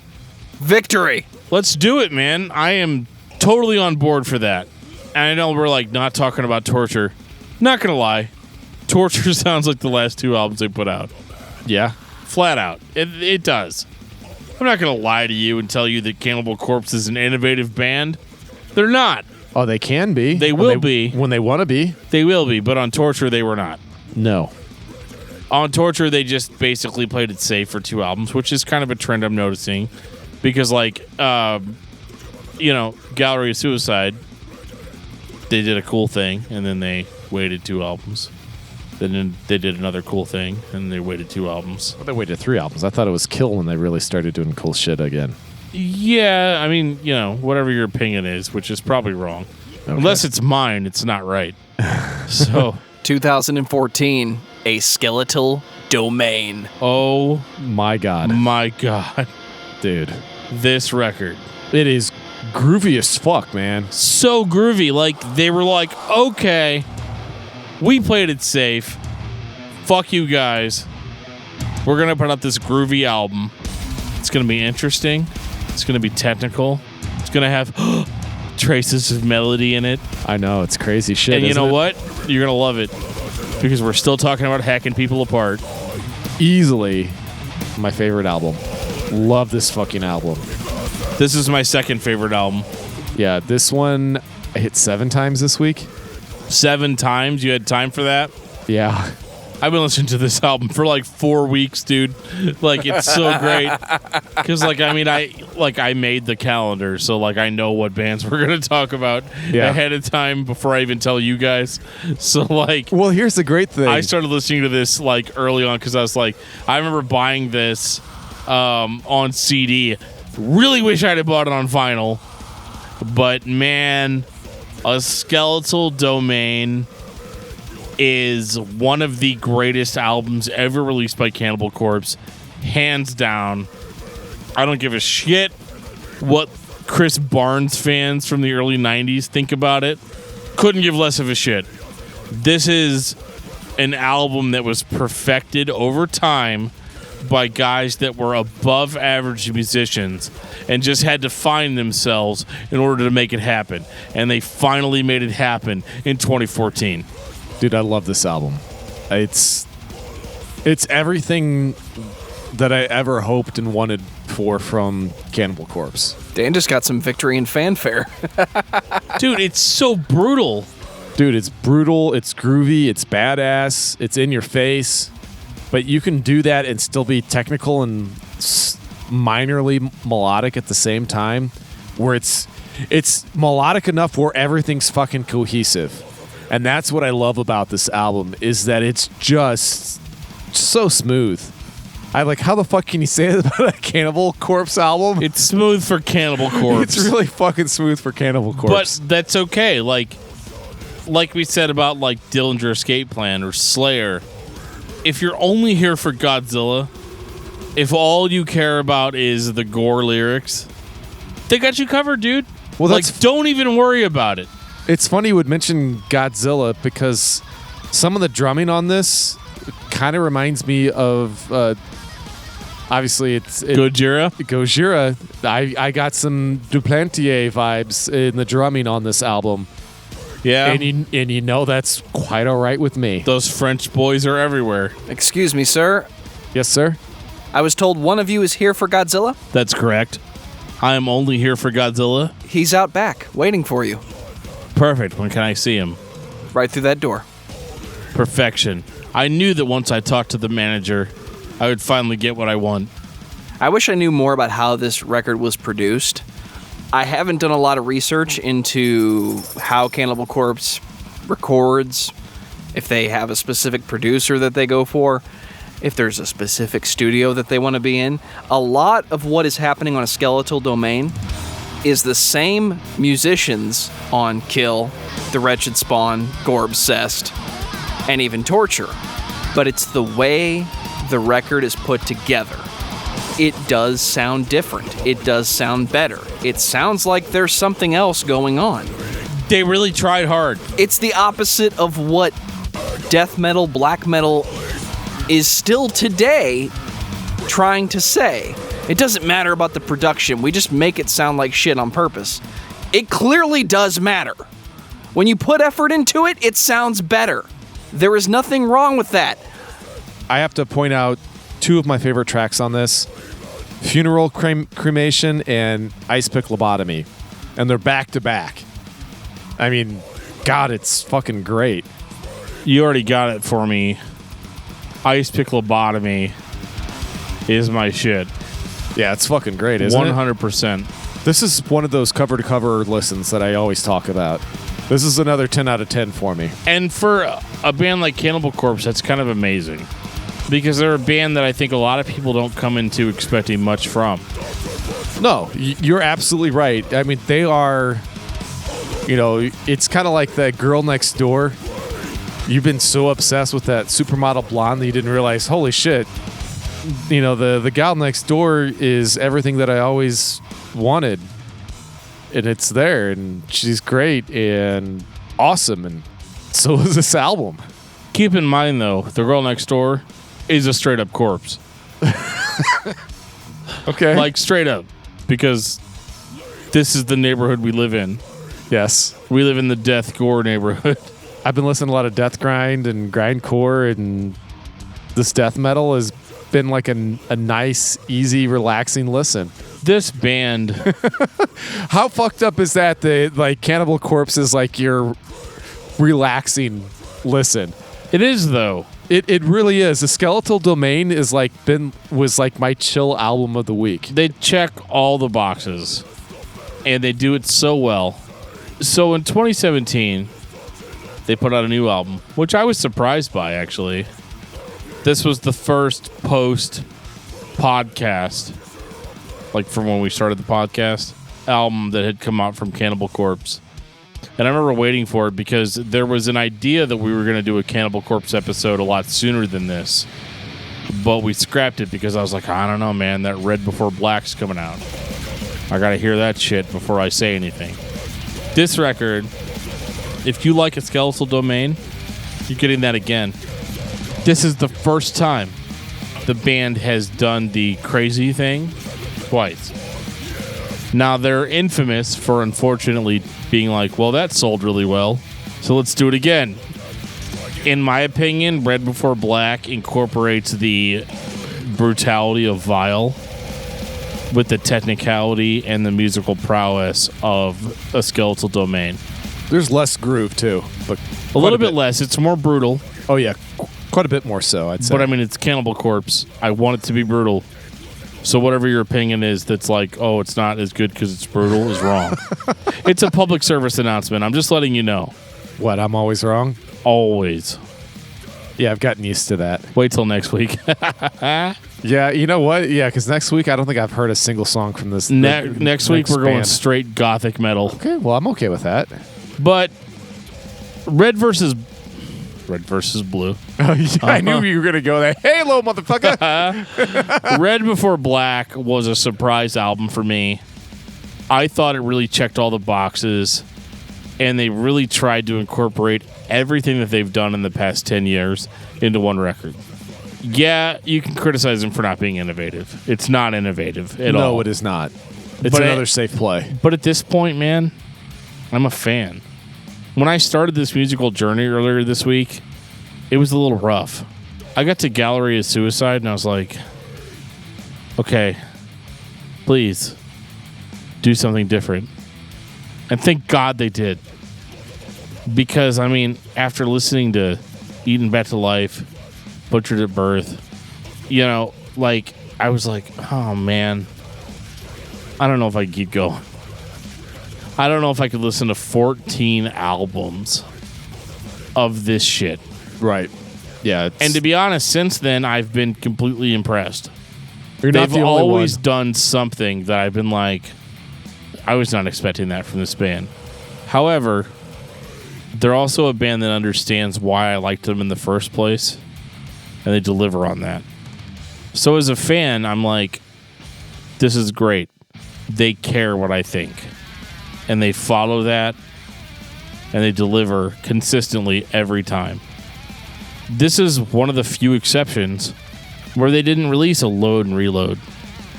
Victory. Let's do it, man. I am totally on board for that. And I know we're not talking about Torture. Not gonna lie, Torture sounds like the last 2 albums they put out. Yeah, flat out, it does. I'm not gonna lie to you and tell you that Cannibal Corpse is an innovative band. They're not. Oh, they can be. They will be when they want to be. They will be, but on Torture they were not. No. On Torture they just basically played it safe for 2 albums, which is kind of a trend I'm noticing, because Gallery of Suicide, they did a cool thing, and then they waited 2 albums. Then they did another cool thing, and they waited 2 albums. Well, they waited 3 albums. I thought it was Kill when they really started doing cool shit again. Yeah, I mean, whatever your opinion is, which is probably wrong. Okay. Unless it's mine, it's not right. So, 2014, A Skeletal Domain. Oh, my God. My God. Dude. This record. It is groovy as fuck, man. So groovy. They were like, okay, we played it safe. Fuck you guys. We're going to put out this groovy album. It's going to be interesting. It's going to be technical. It's going to have traces of melody in it. I know, it's crazy shit. And you know what? You're going to love it because we're still talking about hacking people apart. Easily my favorite album. Love this fucking album. This is my second favorite album. Yeah, this one I hit 7 times this week. 7 times? You had time for that? Yeah. I've been listening to this album for like 4 weeks, dude. Like, it's so great. Because, like, I mean, I made the calendar, so, like, I know what bands we're going to talk about ahead of time before I even tell you guys. So, like... Well, here's the great thing. I started listening to this, like, early on because I was like... I remember buying this on CD. Really wish I'd have bought it on vinyl. But, man, A Skeletal Domain is one of the greatest albums ever released by Cannibal Corpse. Hands down. I don't give a shit what Chris Barnes fans from the early 90s think about it. Couldn't give less of a shit. This is an album that was perfected over time by guys that were above average musicians and just had to find themselves in order to make it happen. And they finally made it happen in 2014. Dude, I love this album. It's everything that I ever hoped and wanted for from Cannibal Corpse. Dan just got some victory and fanfare. Dude, it's so brutal. Dude, it's brutal, it's groovy, it's badass, it's in your face. But you can do that and still be technical and minorly melodic at the same time, where it's melodic enough where everything's fucking cohesive. And that's what I love about this album, is that it's just so smooth. I like, how the fuck can you say that about a Cannibal Corpse album? It's smooth for Cannibal Corpse. It's really fucking smooth for Cannibal Corpse. But that's okay. Like we said about like Dillinger Escape Plan or Slayer, if you're only here for Godzilla, if all you care about is the gore lyrics, they got you covered, dude. Well, don't even worry about it. It's funny you would mention Godzilla because some of the drumming on this kind of reminds me of, obviously it's... Gojira? Gojira. I got some Duplantier vibes in the drumming on this album. Yeah. And you know that's quite all right with me. Those French boys are everywhere. Excuse me, sir. Yes, sir? I was told one of you is here for Godzilla? That's correct. I am only here for Godzilla. He's out back, waiting for you. Perfect. When can I see him? Right through that door. Perfection. I knew that once I talked to the manager, I would finally get what I want. I wish I knew more about how this record was produced. I haven't done a lot of research into how Cannibal Corpse records, if they have a specific producer that they go for, if there's a specific studio that they want to be in. A lot of what is happening on A Skeletal Domain is the same musicians on Kill, The Wretched Spawn, Gore Obsessed, and even Torture. But it's the way the record is put together. It does sound different. It does sound better. It sounds like there's something else going on. They really tried hard. It's the opposite of what death metal, black metal is still today trying to say. It doesn't matter about the production. We just make it sound like shit on purpose. It clearly does matter. When you put effort into it, it sounds better. There is nothing wrong with that. I have to point out 2 of my favorite tracks on this. Funeral Cremation and Ice Pick Lobotomy. And they're back to back. I mean, God, it's fucking great. You already got it for me. Ice Pick Lobotomy is my shit. Yeah, it's fucking great, isn't 100%. it? 100%. This is one of those cover-to-cover listens that I always talk about. This is another 10 out of 10 for me. And for a band like Cannibal Corpse, that's kind of amazing. Because they're a band that I think a lot of people don't come into expecting much from. No, you're absolutely right. I mean, they are, you know, it's kind of like that girl next door. You've been so obsessed with that supermodel blonde that you didn't realize, holy shit, you know, the gal next door is everything that I always wanted. And it's there, and she's great and awesome, and so is this album. Keep in mind, though, the girl next door is a straight-up corpse. Okay. Like, straight up. because this is the neighborhood we live in. Yes. We live in the deathcore neighborhood. I've been listening to a lot of death grind and grindcore, and this death metal has been like a nice, easy, relaxing listen. This band, how fucked up is that? Like Cannibal Corpse is like your relaxing listen. It is though. It really is. The Skeletal Domain was like my chill album of the week. They check all the boxes, and they do it so well. So in 2017, they put out a new album, which I was surprised by, actually. This was the first post-podcast, like from when we started the podcast, album that had come out from Cannibal Corpse. And I remember waiting for it because there was an idea that we were going to do a Cannibal Corpse episode a lot sooner than this. But we scrapped it because I was like, I don't know, man, that Red Before Black's coming out. I got to hear that shit before I say anything. This record, if you like a Skeletal Domain, you're getting that again. This is the first time the band has done the crazy thing twice. Now, they're infamous for unfortunately being like, well, that sold really well, so let's do it again. In my opinion, Red Before Black incorporates the brutality of Vile with the technicality and the musical prowess of a Skeletal Domain. There's less groove, too. But a little bit less. It's more brutal. Oh, yeah. Quite a bit more so, I'd say. But, I mean, it's Cannibal Corpse. I want it to be brutal. So whatever your opinion is that's like, oh, it's not as good because it's brutal is wrong. It's a public service announcement. I'm just letting you know. What, I'm always wrong? Always. Yeah, I've gotten used to that. Wait till next week. Yeah, you know what? Yeah, because next week I don't think I've heard a single song from this. Next week we're going straight gothic metal. Okay, well, I'm okay with that. But Red versus Blue. Oh, yeah, I knew you were going to go there. Halo, motherfucker. Red Before Black was a surprise album for me. I thought it really checked all the boxes, and they really tried to incorporate everything that they've done in the past 10 years into one record. Yeah, you can criticize them for not being innovative. It's not innovative at all. No, it is not. It's another safe play. But at this point, man, I'm a fan. When I started this musical journey earlier this week, it was a little rough. I got to Gallery of Suicide, and I was like, okay, please do something different. And thank God they did. Because, I mean, after listening to Eaten Back to Life, Butchered at Birth, you know, like, I was like, oh, man, I don't know if I can keep going. I don't know if I could listen to 14 albums of this shit. Right. Yeah. And to be honest, since then, I've been completely impressed. You're not They've the only always one. done something that I've been like, I was not expecting that from this band. However, they're also a band that understands why I liked them in the first place, and they deliver on that. So as a fan, I'm like, this is great. They care what I think. And they follow that, and they deliver consistently every time. This is one of the few exceptions where they didn't release a load and reload.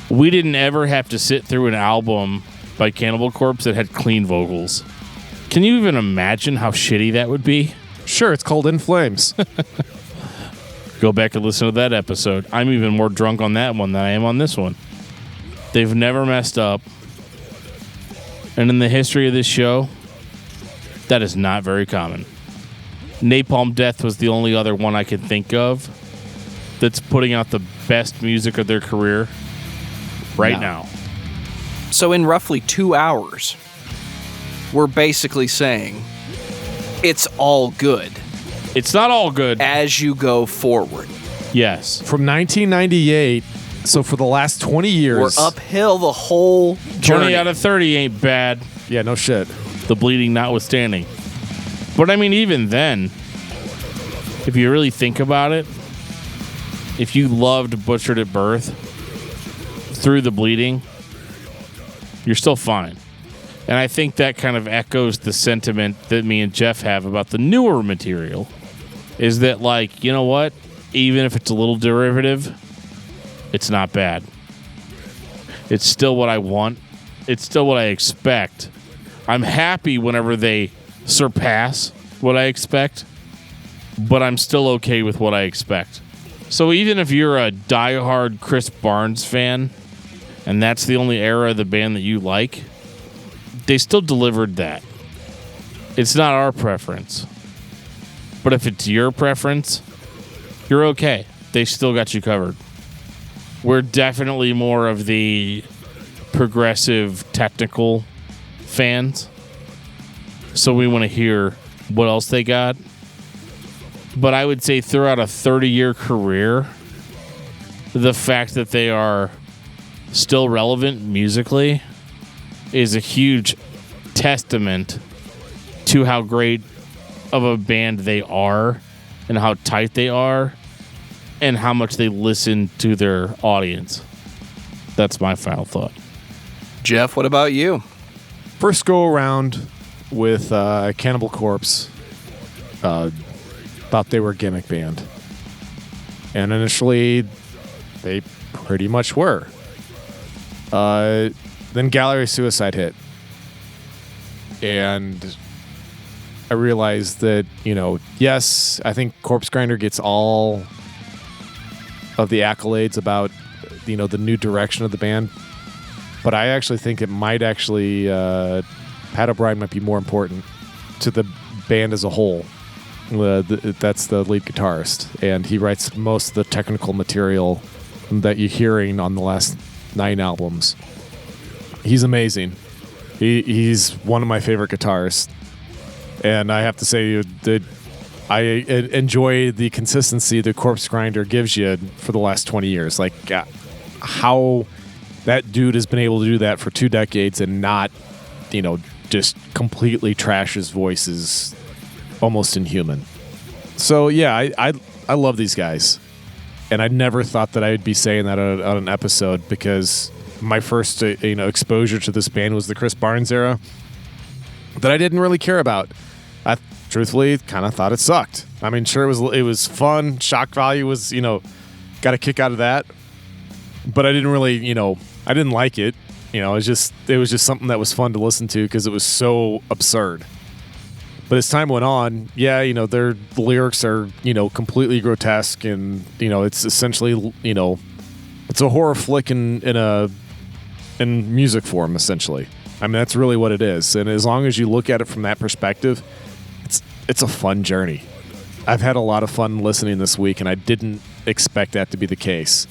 We didn't ever have to sit through an album by Cannibal Corpse that had clean vocals. Can you even imagine how shitty that would be? Sure, it's called In Flames. Go back and listen to that episode. I'm even more drunk on that one than I am on this one. They've never messed up. And in the history of this show, that is not very common. Napalm Death was the only other one I could think of that's putting out the best music of their career right now. So in roughly 2 hours, we're basically saying it's all good. It's not all good. As you go forward. Yes. From 1998, so for the last 20 years. We're uphill the whole journey. 20 out of 30 ain't bad. Yeah, no shit. The bleeding notwithstanding. But I mean, even then, if you really think about it, if you loved Butchered at Birth through the bleeding, you're still fine. And I think that kind of echoes the sentiment that me and Geoff have about the newer material, is that, like, you know what? Even if it's a little derivative, it's not bad. It's still what I want. It's still what I expect. I'm happy whenever they surpass what I expect, but I'm still okay with what I expect. So even if you're a diehard Chris Barnes fan, and that's the only era of the band that you like, they still delivered that. It's not our preference. But if it's your preference, you're okay. They still got you covered. We're definitely more of the progressive, technical fans. So we want to hear what else they got. But I would say throughout a 30-year career, the fact that they are still relevant musically is a huge testament to how great of a band they are and how tight they are and how much they listen to their audience. That's my final thought. Geoff, what about you? First go around with Cannibal Corpse. Thought they were a gimmick band. And initially, they pretty much were. Then Gallery Suicide hit. And I realized that, yes, I think Corpsegrinder gets all of the accolades about, the new direction of the band. But I actually think it might actually, Pat O'Brien might be more important to the band as a whole. That's the lead guitarist. And he writes most of the technical material that you're hearing on the last 9 albums. He's amazing. He's one of my favorite guitarists. And I have to say that I enjoy the consistency that Corpsegrinder gives you for the last 20 years. Like, how that dude has been able to do that for 2 decades and not, just completely trash his voice is almost inhuman. So, yeah, I love these guys. And I never thought that I would be saying that on an episode because my first exposure to this band was the Chris Barnes era that I didn't really care about. I truthfully kind of thought it sucked. I mean, sure, it was fun. Shock value was, got a kick out of that. But I didn't really, I didn't like it. It was just something that was fun to listen to because it was so absurd. But as time went on, yeah, their lyrics are, completely grotesque, and it's essentially, it's a horror flick in music form, essentially. I mean, that's really what it is. And as long as you look at it from that perspective, it's a fun journey. I've had a lot of fun listening this week, and I didn't expect that to be the case.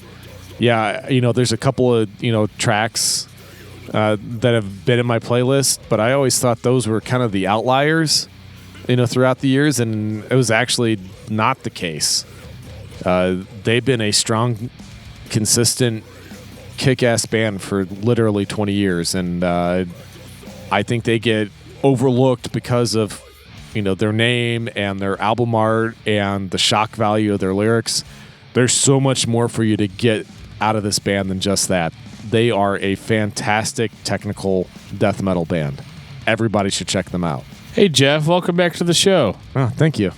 Yeah, there's a couple of, tracks that have been in my playlist, but I always thought those were kind of the outliers, throughout the years, and it was actually not the case. They've been a strong, consistent, kick-ass band for literally 20 years, and I think they get overlooked because of, their name and their album art and the shock value of their lyrics. There's so much more for you to get out of this band than just that. They are a fantastic technical death metal band. Everybody should check them out. Hey, Geoff, welcome back to the show. Oh, thank you.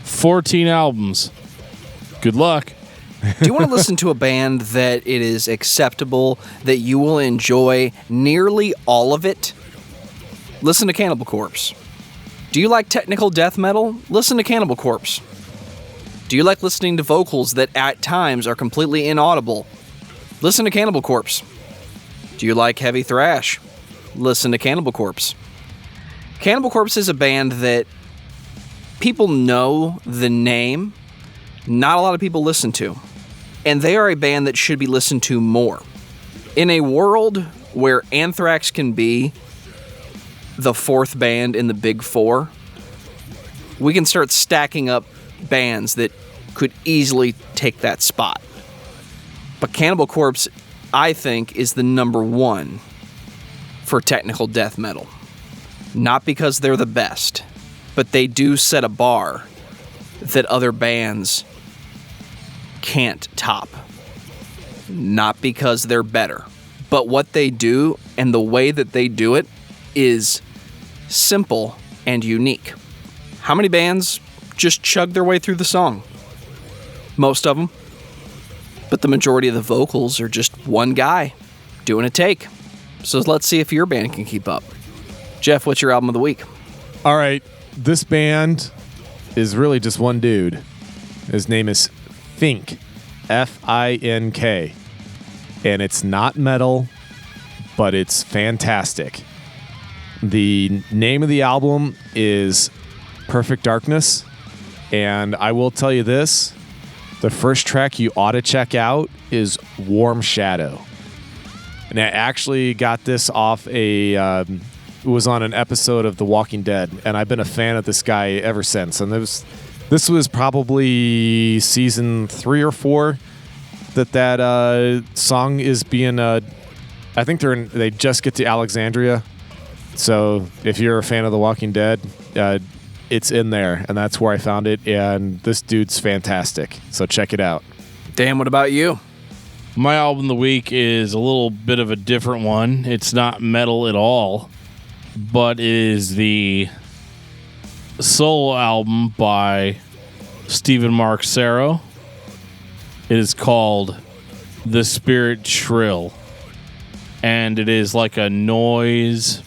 14 albums. Good luck. Do you want to listen to a band that it is acceptable that you will enjoy nearly all of it? Listen to Cannibal Corpse. Do you like technical death metal? Listen to Cannibal Corpse. Do you like listening to vocals that at times are completely inaudible? Listen to Cannibal Corpse. Do you like heavy thrash? Listen to Cannibal Corpse. Cannibal Corpse is a band that people know the name, not a lot of people listen to. And they are a band that should be listened to more. In a world where Anthrax can be the 4th band in the Big 4, we can start stacking up bands that could easily take that spot. But Cannibal Corpse, I think, is the number 1 for technical death metal. Not because they're the best, but they do set a bar that other bands can't top. Not because they're better, but what they do and the way that they do it is simple and unique. How many bands just chug their way through the song? Most of them. But the majority of the vocals are just one guy doing a take. So let's see if your band can keep up. Geoff, what's your album of the week? All right. This band is really just one dude. His name is Fink. F-I-N-K. And it's not metal, but it's fantastic. The name of the album is Perfect Darkness. And I will tell you this. The first track you ought to check out is Warm Shadow. And I actually got this off it was on an episode of The Walking Dead, and I've been a fan of this guy ever since. And this was probably season 3 or 4 that song is being. I think they just get to Alexandria, so if you're a fan of The Walking Dead, it's in there, and that's where I found it. And this dude's fantastic, so check it out. Dan, what about you? My album of the week is a little bit of a different one. It's not metal at all, but it is the solo album by Stephen Mark Sarro. It is called The Spirit Shrill, and it is like a noise.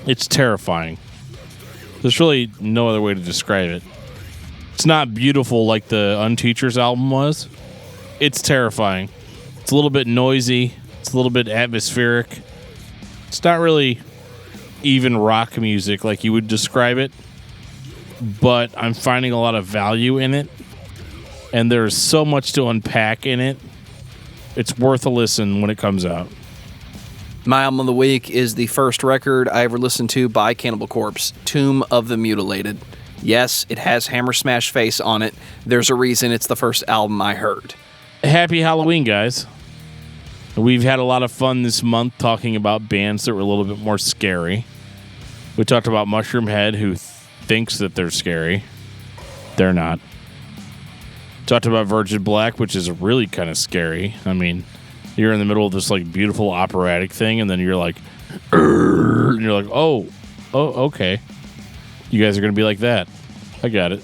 It's terrifying. There's really no other way to describe it. It's not beautiful like the Unteachers album was. It's terrifying. It's a little bit noisy. It's a little bit atmospheric. It's not really even rock music like you would describe it, but I'm finding a lot of value in it, and there's so much to unpack in it. It's worth a listen when it comes out. My album of the week is the first record I ever listened to by Cannibal Corpse, Tomb of the Mutilated. Yes, it has Hammer Smash Face on it. There's a reason it's the first album I heard. Happy Halloween, guys. We've had a lot of fun this month talking about bands that were a little bit more scary. We talked about Mushroom Head, who thinks that they're scary. They're not. Talked about Virgin Black, which is really kind of scary. I mean, you're in the middle of this like beautiful operatic thing, and then you're like, and you're like, oh, okay. You guys are going to be like that. I got it.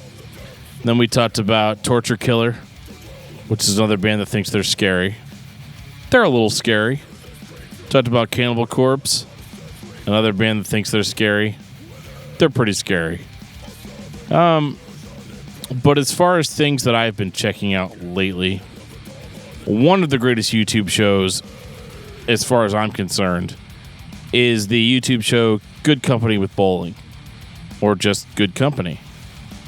Then we talked about Torture Killer, which is another band that thinks they're scary. They're a little scary. Talked about Cannibal Corpse, another band that thinks they're scary. They're pretty scary. But as far as things that I've been checking out lately, one of the greatest YouTube shows, as far as I'm concerned, is the YouTube show Good Company with Bowling, or just Good Company.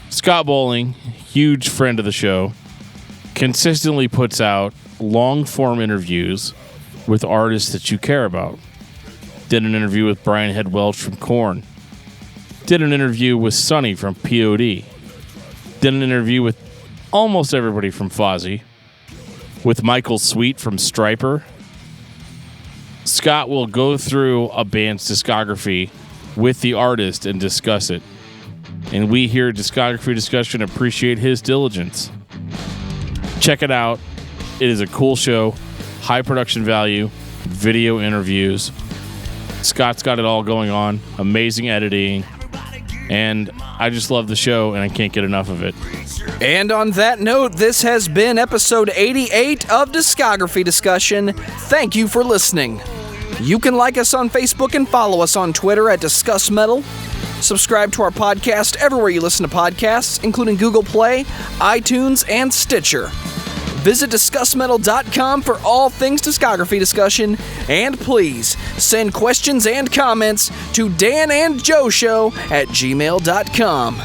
Scott Bowling, huge friend of the show, consistently puts out long-form interviews with artists that you care about. Did an interview with Brian Head Welch from Korn. Did an interview with Sonny from POD. Did an interview with almost everybody from Fozzy. With Michael Sweet from Stryper. Scott will go through a band's discography with the artist and discuss it. And we here at Discography Discussion appreciate his diligence. Check it out. It is a cool show. High production value. Video interviews. Scott's got it all going on. Amazing editing. And I just love the show, and I can't get enough of it. And on that note, this has been episode 88 of Discography Discussion. Thank you for listening. You can like us on Facebook and follow us on Twitter at discussmetal. Subscribe to our podcast everywhere you listen to podcasts, including Google Play, iTunes, and Stitcher. Visit discussmetal.com for all things discography discussion, and please send questions and comments to danandjoeshow@gmail.com.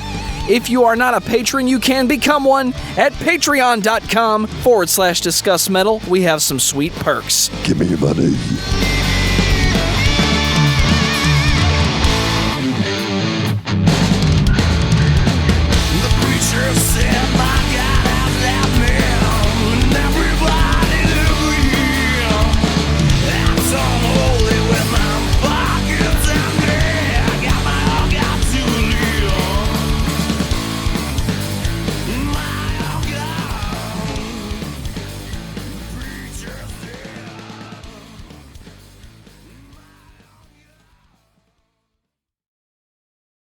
If you are not a patron, you can become one at patreon.com/discussmetal. We have some sweet perks. Give me your money.